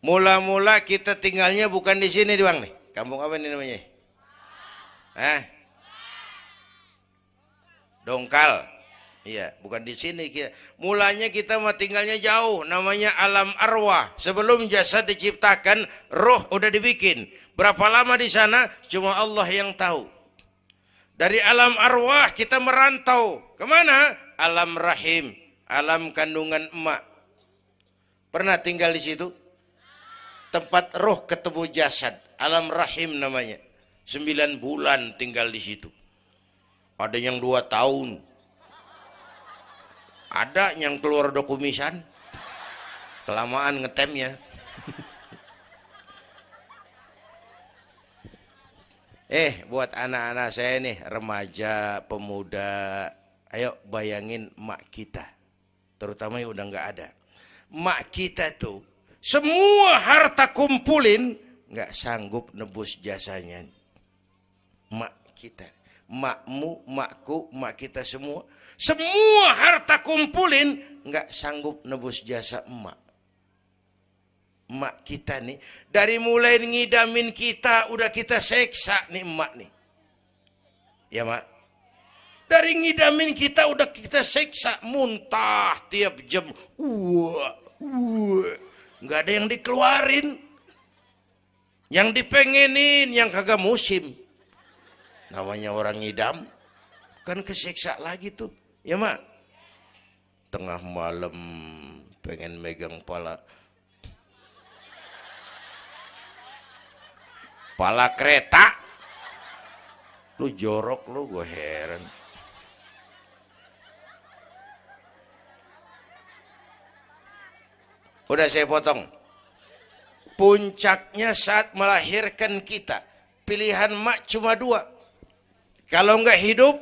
Mula-mula kita tinggalnya bukan di sini doang nih. Kampung apa ini namanya? Dongkal. Iya, bukan di sini kita. Mulanya kita mah tinggalnya jauh, namanya alam arwah. Sebelum jasad diciptakan, roh udah dibikin. Berapa lama di sana? Cuma Allah yang tahu. Dari alam arwah kita merantau. Kemana? Alam rahim, alam kandungan emak. Pernah tinggal di situ? Tempat roh ketemu jasad, alam rahim namanya. 9 bulan tinggal di situ. Ada yang 2 tahun. Ada yang keluar dokumisan. Kelamaan ngetemnya. Buat anak-anak saya nih, remaja, pemuda, ayo bayangin mak kita. Terutama yang udah nggak ada. Mak kita tuh semua harta kumpulin nggak sanggup nebus jasanya. Mak kita, makmu, makku, mak kita semua harta kumpulin nggak sanggup nebus jasa emak. Emak kita nih dari mulai ngidamin kita udah kita seksa nih emak nih. Ya mak. Dari ngidamin kita udah kita seksa, muntah tiap jam. Nggak ada yang dikeluarin. Yang dipengenin, yang kagak musim. Namanya orang ngidam, kan kesiksa lagi tuh. Ya mak. Tengah malam pengen megang pala kereta. Lu jorok lu, gue heran. Udah saya potong. Puncaknya saat melahirkan kita. Pilihan mak cuma 2. Kalau enggak hidup,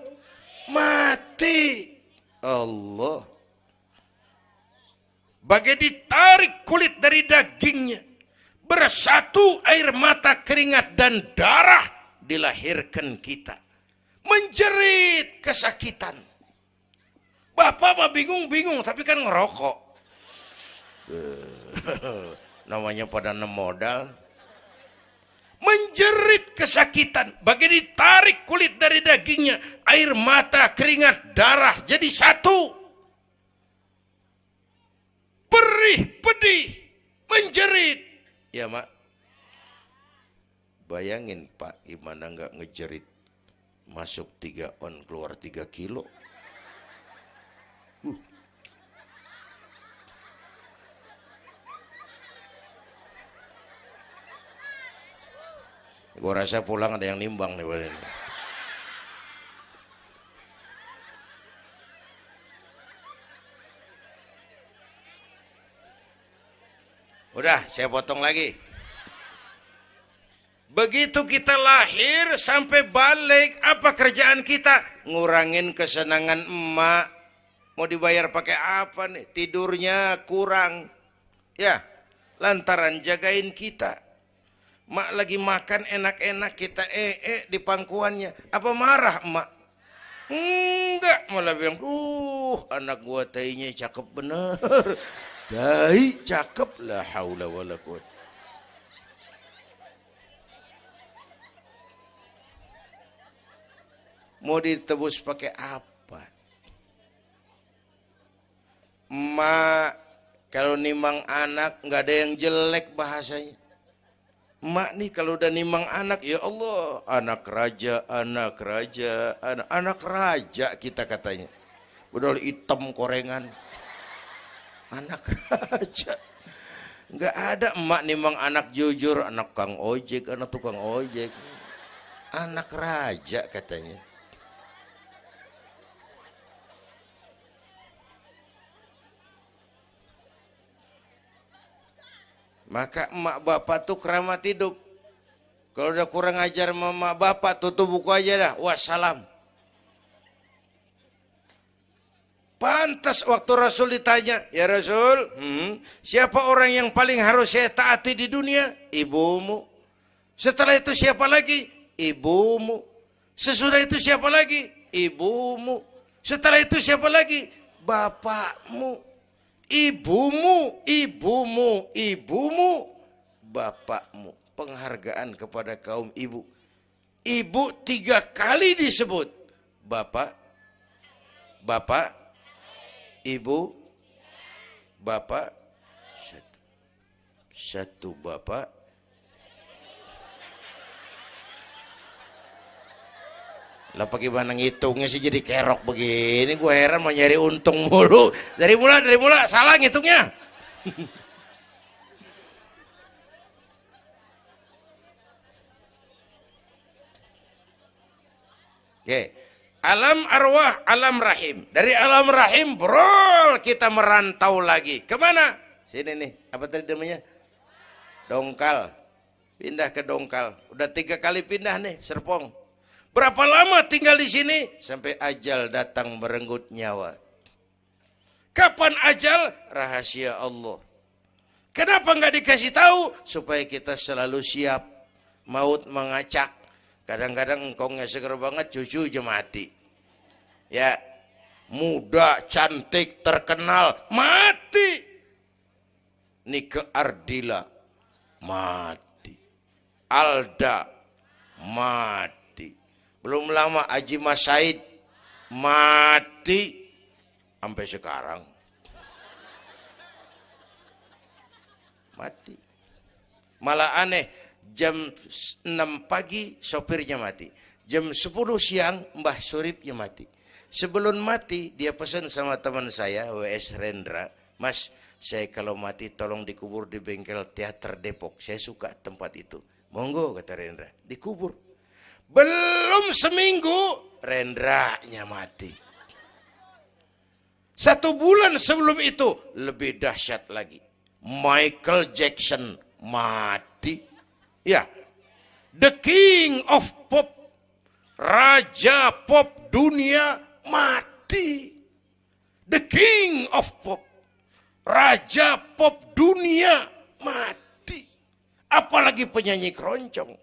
mati. Allah. Bagai ditarik kulit dari dagingnya. Bersatu air mata, keringat, dan darah. Dilahirkan kita. Menjerit kesakitan. Bapak mah bingung-bingung, tapi kan ngerokok. Namanya pada modal. Menjerit kesakitan, bagai ditarik kulit dari dagingnya, air mata, keringat, darah jadi satu. Perih, pedih, menjerit. Ya mak, bayangin Pak, gimana nggak ngejerit. Masuk 3 on, keluar 3 kilo. Gue rasa pulang ada yang nimbang nih. Udah, saya potong lagi. Begitu kita lahir sampai balik, apa kerjaan kita? Ngurangin kesenangan emak. Mau dibayar pakai apa nih? Tidurnya kurang. Ya, lantaran jagain kita. Mak lagi makan enak-enak, kita di pangkuannya. Apa marah emak? Enggak, malah bilang, anak gua tainya cakep bener. Dai cakep, la haula wala quwwata. Mau ditebus pakai apa? Mak Kalau nimang anak nggak ada yang jelek bahasanya. Emak nih kalau udah nimang anak, ya Allah, anak raja, anak raja kita katanya. Udah hitam korengan. Anak raja. Nggak ada emak nimang anak jujur, anak kang ojek, anak tukang ojek. Anak raja katanya. Maka emak bapak tuh keramat hidup. Kalau udah kurang ajar sama emak bapak, tutup buku aja dah. Wassalam. Pantas waktu Rasul ditanya, ya Rasul, siapa orang yang paling harus saya taati di dunia? Ibumu. Setelah itu siapa lagi? Ibumu. Sesudah itu siapa lagi? Ibumu. Setelah itu siapa lagi? Bapakmu. Ibumu, bapakmu. Penghargaan kepada kaum ibu. Ibu 3 kali disebut. Bapak, ibu, bapak, satu bapak. Lah bagaimana ngitungnya sih jadi kerok begini? Gue heran mau nyari untung mulu. Dari mula salah ngitungnya. Oke. Alam arwah, alam rahim. Dari alam rahim, brol, kita merantau lagi. Kemana? Sini nih, apa tadi namanya? Dongkal. Pindah ke Dongkal. Udah 3 kali pindah nih, Serpong. Berapa lama tinggal di sini? Sampai ajal datang merenggut nyawa. Kapan ajal? Rahasia Allah. Kenapa nggak dikasih tahu? Supaya kita selalu siap. Maut mengacak. Kadang-kadang engkongnya seger banget, cucu aja mati. Ya, muda, cantik, terkenal, mati. Nike Ardila, mati. Alda, mati. Belum lama Haji Mas Said mati sampai sekarang. Mati. Malah aneh, jam 6 pagi sopirnya mati. Jam 10 siang Mbah Suripnya mati. Sebelum mati dia pesan sama teman saya WS Rendra, Mas, saya kalau mati tolong dikubur di bengkel teater Depok. Saya suka tempat itu. Monggo kata Rendra, dikubur. Belum seminggu Rendranya mati. 1 bulan sebelum itu lebih dahsyat lagi. Michael Jackson mati. Ya, the king of pop, raja pop dunia mati. The king of pop, raja pop dunia mati. Apalagi penyanyi keroncong.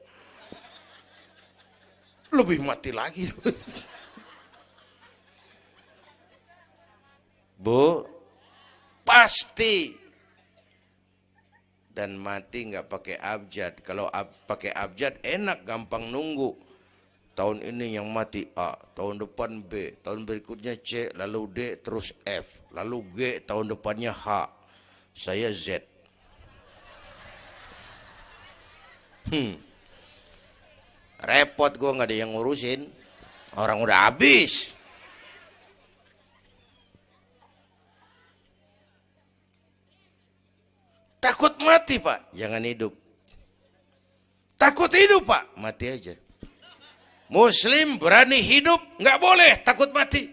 Lebih mati lagi. Bu, pasti. Dan mati nggak pakai abjad. Kalau pakai abjad enak, gampang nunggu. Tahun ini yang mati A, tahun depan B, tahun berikutnya C, lalu D, terus F, lalu G, tahun depannya H. Saya Z. Repot gue, nggak ada yang ngurusin. Orang udah habis. Takut mati Pak, jangan hidup. Takut hidup Pak, mati aja. Muslim berani hidup, nggak boleh takut mati.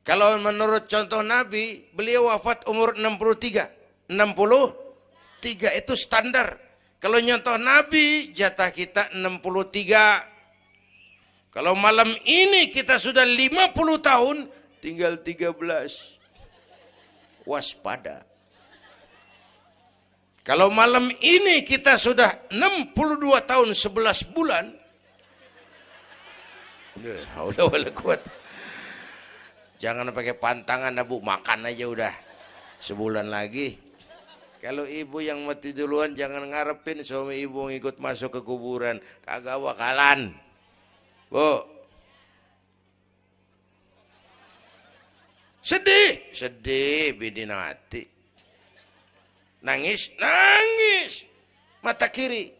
Kalau menurut contoh Nabi, beliau wafat umur 63. 63 itu standar. Kalau nyontoh Nabi, jatah kita 63. Kalau malam ini kita sudah 50 tahun, tinggal 13. Waspada. Kalau malam ini kita sudah 62 tahun 11 bulan, udah kuat. Jangan pakai pantangan, Bu, makan aja udah. Sebulan lagi. Kalau ibu yang mati duluan, jangan ngarepin suami ibu ngikut masuk ke kuburan. Kagak bakalan. Bu. Sedih, sedih bini mati. Nangis, nangis. Mata kiri.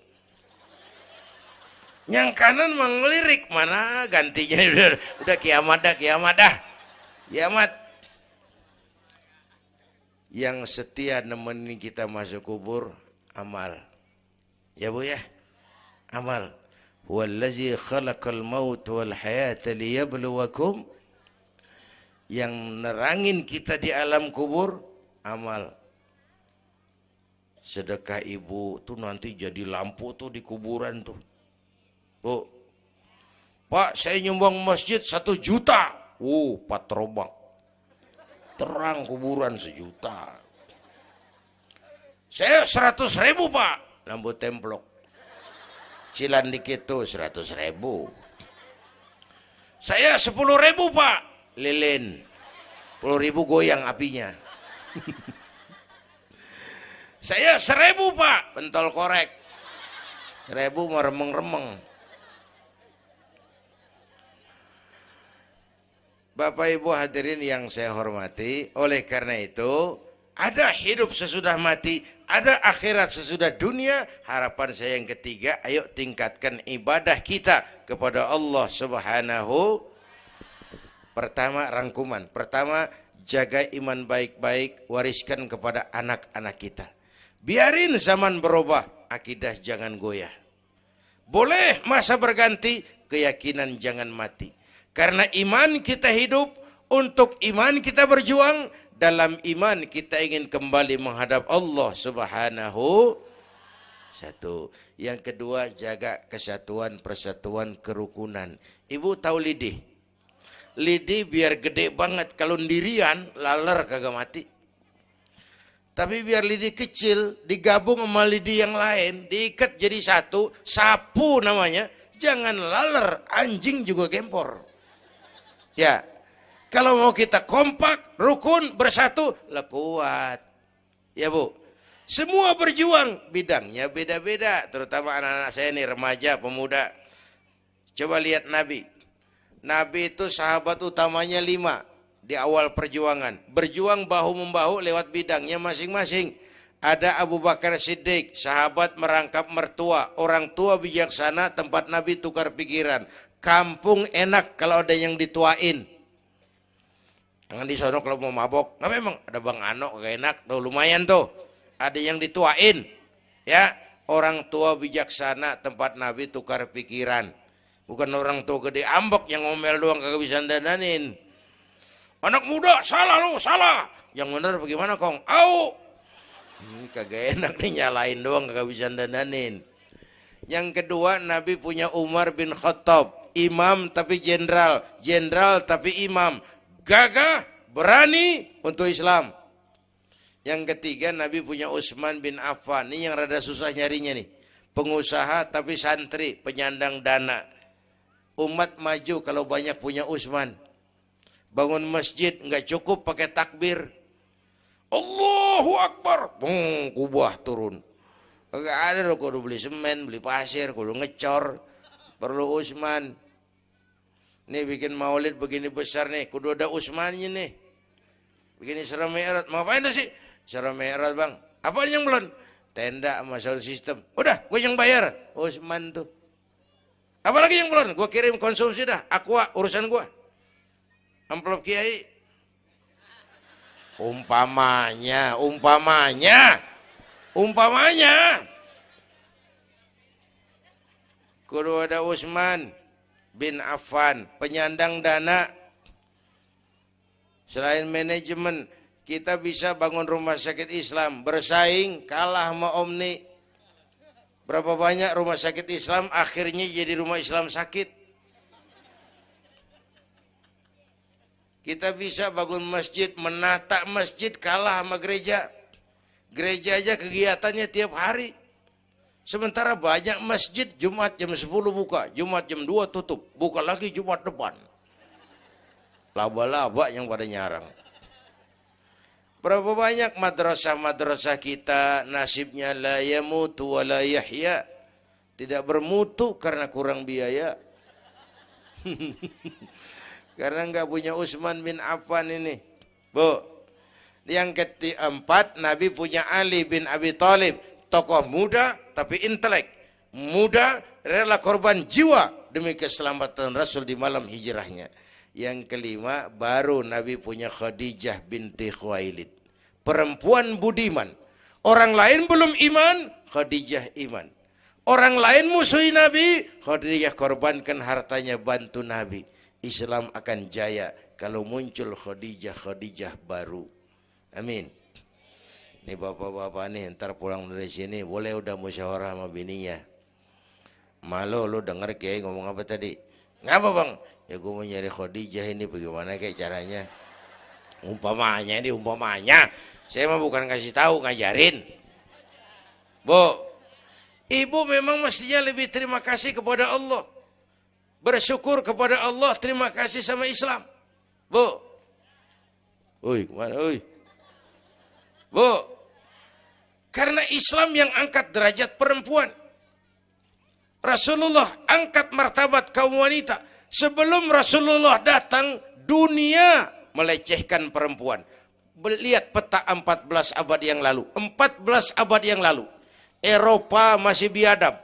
Yang kanan mengelirik, mana gantinya udah kiamat dah, kiamat dah. Kiamat. Yang setia nemenin kita masuk kubur, amal. Ya Bu ya? Amal. Wallazi khalaqal maut wal hayata liyabluwakum. Yang nerangin kita di alam kubur, amal. Sedekah ibu tuh nanti jadi lampu tuh di kuburan tuh. Bu, Pak saya nyumbang masjid 1 juta. Patrobak. Terang kuburan 1 juta. Saya 100.000 Pak. Lampu templok. Cilan dikit tuh 100.000. Saya 10.000 Pak. Lilin. 10.000 goyang apinya. Saya 1.000 Pak. Pentol korek. 1.000 mau remeng-remeng. Bapak Ibu hadirin yang saya hormati, oleh karena itu ada hidup sesudah mati, ada akhirat sesudah dunia. Harapan saya yang ketiga, ayo tingkatkan ibadah kita kepada Allah Subhanahu. Pertama rangkuman, pertama jaga iman baik-baik, wariskan kepada anak-anak kita. Biarin zaman berubah, akidah jangan goyah. Boleh masa berganti, keyakinan jangan mati. Karena iman kita hidup, untuk iman kita berjuang, dalam iman kita ingin kembali menghadap Allah Subhanahu. Satu. Yang kedua, jaga kesatuan, persatuan, kerukunan. Ibu tahu lidi? Lidi biar gede banget, kalau ndirian, laler kagak mati. Tapi biar lidi kecil, digabung sama lidi yang lain, diikat jadi satu, sapu namanya, jangan laler, anjing juga gempor. Ya, kalau mau kita kompak, rukun, bersatu, lah kuat. Ya Bu, semua berjuang, bidangnya beda-beda. Terutama anak-anak saya nih, remaja, pemuda. Coba lihat Nabi. Nabi itu sahabat utamanya 5 di awal perjuangan. Berjuang bahu-membahu lewat bidangnya masing-masing. Ada Abu Bakar Siddiq, sahabat merangkap mertua. Orang tua bijaksana, tempat Nabi tukar pikiran. Kampung enak kalau ada yang dituain. Jangan di sono kalau mau mabok. Nah memang ada Bang Ano gak enak tuh, lumayan tuh. Ada yang dituain. Ya, orang tua bijaksana, tempat Nabi tukar pikiran. Bukan orang tua gede ambek yang ngomel doang kagak bisa dandanin. Anak muda salah lu, salah. Yang bener bagaimana Kong? Au. Kagak enak nih, nyalain doang kagak bisa dandanin. Yang kedua, Nabi punya Umar bin Khattab. Imam tapi jenderal, jenderal tapi imam, gagah, berani untuk Islam. Yang ketiga, Nabi punya Utsman bin Affan. Ini yang rada susah nyarinya nih. Pengusaha tapi santri, penyandang dana. Umat maju kalau banyak punya Utsman. Bangun masjid nggak cukup pakai takbir. Allahu Akbar, kubah turun. Kagak ada loh, kudu beli semen, beli pasir, kudu ngecor. Perlu Utsman. Nih bikin maulid begini besar nih, kudu ada Utsmannya nih. Begini Isra Mi'raj, mau ngapain tuh sih? Isra Mi'raj Bang, apa yang belum? Tenda sama sound system. Udah, gue yang bayar. Utsman tuh. Apalagi yang belum? Gue kirim konsumsi dah. Aqua urusan gue. Amplop kiai. Umpamanya. Kudu ada Utsman bin Affan, penyandang dana. Selain manajemen, kita bisa bangun rumah sakit Islam, bersaing kalah sama Omni. Berapa banyak rumah sakit Islam akhirnya jadi rumah Islam sakit. Kita bisa bangun masjid, menata masjid kalah sama gereja. Gereja aja kegiatannya tiap hari. Sementara banyak masjid Jumat jam 10 buka, Jumat jam 2 tutup, buka lagi Jumat depan. Laba-laba yang pada nyarang. Berapa banyak madrasah-madrasah kita nasibnya la yamutu wa la yahya. Tidak bermutu karena kurang biaya. Karena nggak punya Utsman bin Affan ini. Bu. Yang keempat, Nabi punya Ali bin Abi Thalib, tokoh muda tapi intelek, muda rela korban jiwa demi keselamatan Rasul di malam hijrahnya. Yang kelima, baru Nabi punya Khadijah binti Khuwailid, perempuan budiman. Orang lain belum iman, Khadijah iman. Orang lain musuhi Nabi, Khadijah korbankan hartanya bantu Nabi. Islam akan jaya kalau muncul Khadijah baru. Amin. Nih bapak-bapak nih, ntar pulang dari sini boleh udah musyawarah sama bininya. Malu lu denger kayak ngomong apa tadi? Ngapa bang? Ya gue mau nyari Khadijah ini, bagaimana kayak caranya? Umpamanya. Saya mah bukan kasih tahu, ngajarin. Bu, ibu memang mestinya lebih terima kasih kepada Allah. Bersyukur kepada Allah, terima kasih sama Islam. Bu. Oi, kemana oi? Bu, karena Islam yang angkat derajat perempuan. Rasulullah angkat martabat kaum wanita. Sebelum Rasulullah datang, dunia melecehkan perempuan. Lihat peta 14 abad yang lalu. 14 abad yang lalu. Eropa masih biadab.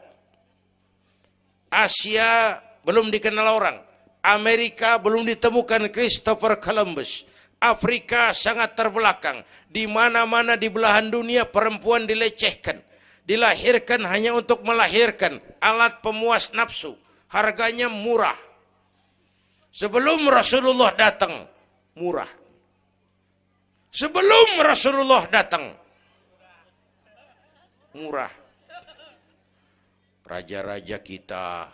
Asia belum dikenal orang. Amerika belum ditemukan Christopher Columbus. Afrika sangat terbelakang. Di mana-mana di belahan dunia perempuan dilecehkan. Dilahirkan hanya untuk melahirkan, alat pemuas nafsu. Harganya murah. Sebelum Rasulullah datang, murah. Sebelum Rasulullah datang, murah. Raja-raja kita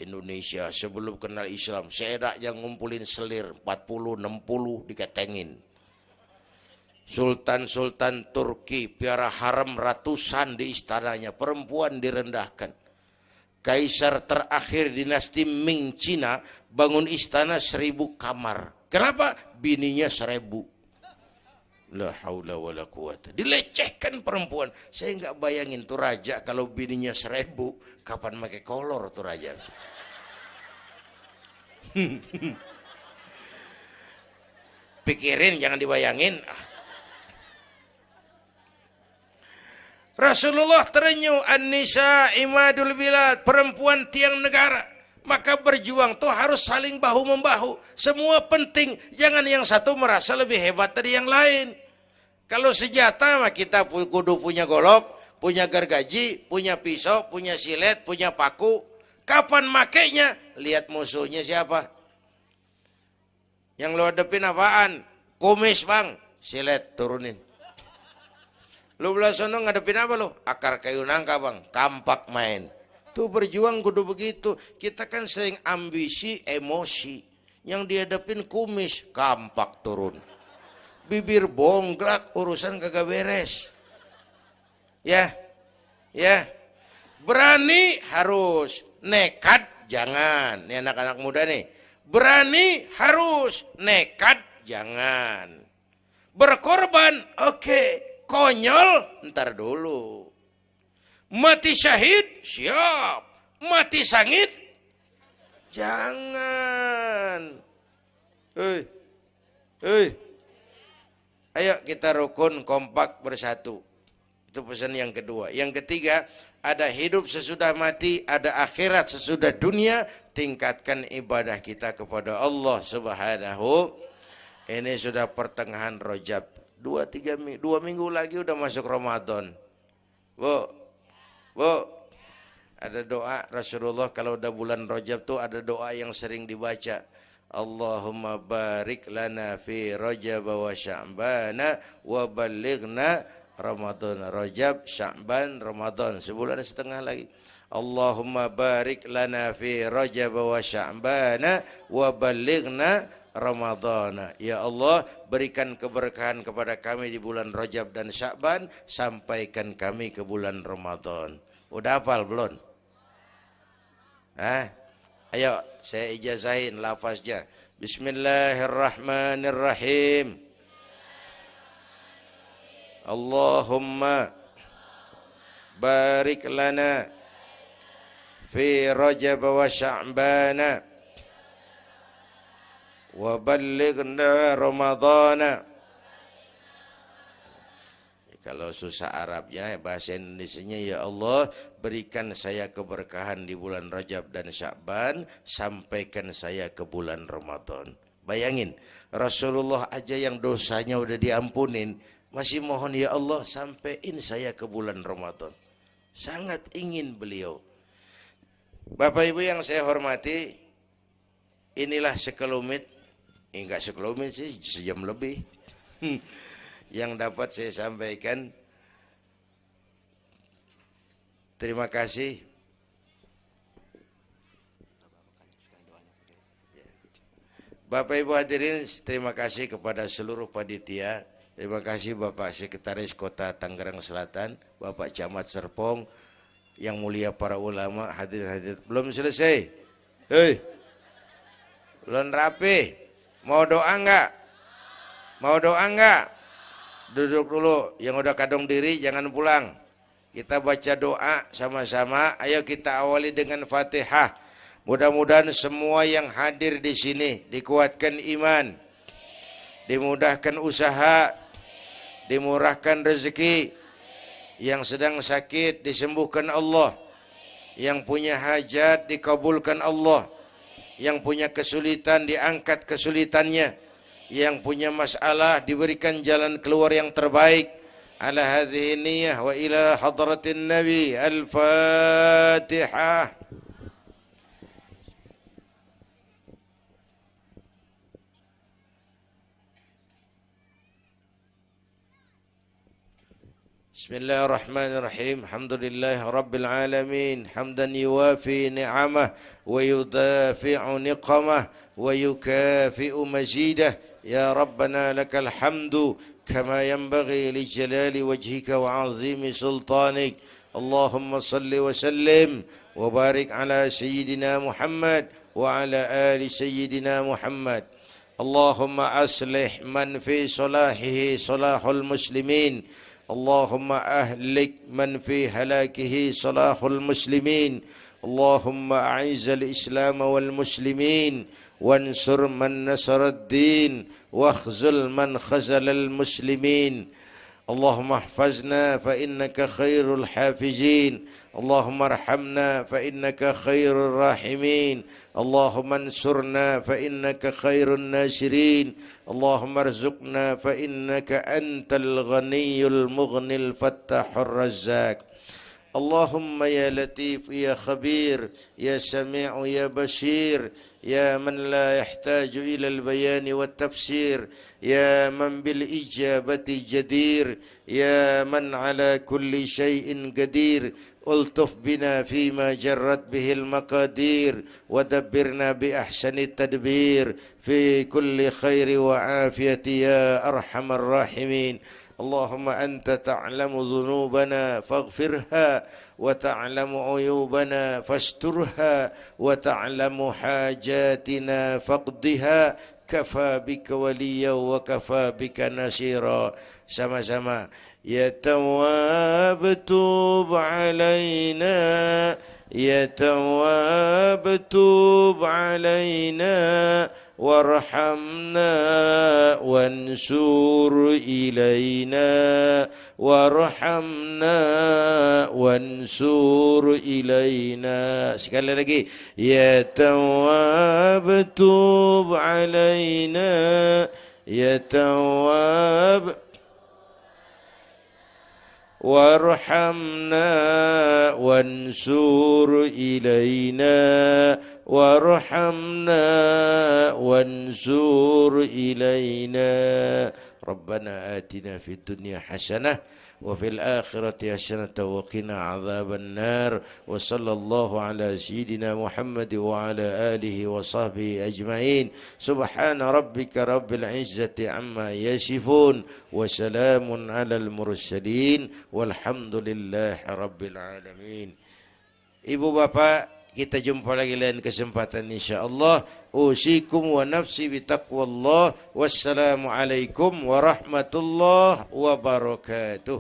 Indonesia sebelum kenal Islam, seedak yang ngumpulin selir 40-60 diketengin. Sultan-sultan Turki piara haram ratusan di istananya, perempuan direndahkan. Kaisar terakhir dinasti Ming Cina bangun istana 1000 kamar. Kenapa? Bininya 1000. La haula wala quwata. Dilecehkan perempuan. Saya nggak bayangin tuh raja kalau bininya 1000, kapan pakai kolor tuh raja. Pikirin, jangan dibayangin. Rasulullah terenyuh, an-nisa imadul bilad, perempuan tiang negara. Maka berjuang tuh harus saling bahu-membahu. Semua penting, jangan yang satu merasa lebih hebat dari yang lain. Kalau senjata mah kita kudu punya golok, punya gergaji, punya pisau, punya silet, punya paku. Kapan makainya? Lihat musuhnya siapa. Yang lo hadapin apaan? Kumis bang, silet turunin. Lu belah sono ngadepin apa lu? Akar kayu nangka bang, kampak main. Tuh berjuang kudu begitu. Kita kan sering ambisi, emosi. Yang dihadapin kumis, kampak turun. Bibir bonglak, urusan kagak beres. Ya. Berani harus, nekat jangan. Ini anak-anak muda nih. Berani harus, nekat jangan. Berkorban, oke. Konyol, ntar dulu. Mati syahid, siap. Mati sangit, jangan. Ayo kita rukun, kompak, bersatu. Itu pesan yang kedua. Yang ketiga, ada hidup sesudah mati, ada akhirat sesudah dunia. Tingkatkan ibadah kita kepada Allah Subhanahu. Ini sudah pertengahan Rajab. 2 minggu lagi udah masuk Ramadan. Bu, ada doa Rasulullah kalau udah bulan Rajab tuh ada doa yang sering dibaca. Allahumma barik lana fi Rajab wa Sya'bana wa ballighna Ramadan. Rajab, Sya'ban, Ramadan, sebulan setengah lagi. Allahumma barik lana fi Rajab wa Sya'bana wa ballighna Ramadhan. Ya Allah, berikan keberkahan kepada kami di bulan Rajab dan Sya'ban, sampaikan kami ke bulan Ramadan. Udah hafal belum? Ayo saya ijazahin lafaznya. Bismillahirrahmanirrahim. Allahumma barik lana fi Rajab wa Sya'bana wa ballighna Ramadhana Kalau susah Arabnya, bahasa Indonesianya, ya Allah berikan saya keberkahan di bulan Rajab dan Sya'ban, sampaikan saya ke bulan Ramadan. Bayangin, Rasulullah aja yang dosanya udah diampunin, masih mohon ya Allah sampaiin saya ke bulan Ramadan. Sangat ingin beliau. Bapak Ibu yang saya hormati, inilah sekelumit, enggak sekelumit sih, sejam lebih. Yang dapat saya sampaikan. Terima kasih. Bapak Ibu hadirin, terima kasih kepada seluruh panitia. Terima kasih Bapak Sekretaris Kota Tangerang Selatan, Bapak Camat Serpong, yang mulia para ulama, hadir-hadir. Belum selesai. Hei, belum rapi. Mau doa enggak? Mau doa enggak? Duduk dulu, yang udah kadung diri jangan pulang. Kita baca doa sama-sama. Ayo kita awali dengan Fatihah. Mudah-mudahan semua yang hadir di sini dikuatkan iman, dimudahkan usaha, dimurahkan rezeki, yang sedang sakit disembuhkan Allah, yang punya hajat dikabulkan Allah, yang punya kesulitan diangkat kesulitannya, yang punya masalah diberikan jalan keluar yang terbaik. Ala hadhihi niyyah wa ila hadratin Nabi. Al-Fatihah. Bismillahirrahmanirrahim. Alhamdulillah rabbil alamin. Hamdan yuwafi ni'amah wa yudafi'u niqamah wa yukafi'u mazidah. Ya Rabbana lakal hamdu kama yanbaghi li jalali wajhika wa azimi sultanik. Allahumma salli wa sallim wa barik ala sayyidina Muhammad wa ala ali sayyidina Muhammad. Allahumma aslih man fi salahihi salahul muslimin. Allahumma ahlik man fi halakihi salahul muslimin. Allahumma a'izzal islam wal muslimin wansur man nasarad din wakhzul man khazalal muslimin. Allahumma ihfazna fa innaka khairul hafizin. Allahumma arhamna fa innaka khairur rahimin. Allahumma ansurna fa innaka khairun nasirin. Allahumma arzuqna fa innaka antal ghaniyul mughnil fattahur razzaq. Allahumma ya latif ya khabir ya sami'u ya basir ya man la yahtaju ila al-bayan wa tafsir ya man bil ijabati jadir ya man ala kulli shay'in qadir ultuf bina fima jarrat bihi al-maqadir wa dabbirna bi ahsani tadbir fi kulli khairi wa afiyati ya arhamar rahimin. اللهم أنت تعلم ذنوبنا فاغفرها وتعلم عيوبنا فاسترها وتعلم حاجاتنا فاقضها كفى بك وليا وكفى بك نصيرا. Sama-sama. Ya Tawwab tub alaina, Ya Tawwab tub alaina warhamna wansur ilaina warhamna wansur ilaina. Sekali lagi. Ya Tawwab tub alaina, Ya Tawwab warhamna wansur ilaina warhamna wansur ilaina. Rabbana atina fid dunya hasanah wa fil akhirati hasanah wa qina adzaban nar. Wa sallallahu ala sayyidina Muhammad wa ala alihi wa sahbihi ajma'in. Subhana rabbika rabbil izzati amma yasifun wa salamun alal mursalin walhamdulillahi rabbil alamin. Ibu bapak, kita jumpa lagi lain kesempatan insyaallah. Usikum wa nafsi bitaqwallah. Wassalamualaikum warahmatullahi wabarakatuh.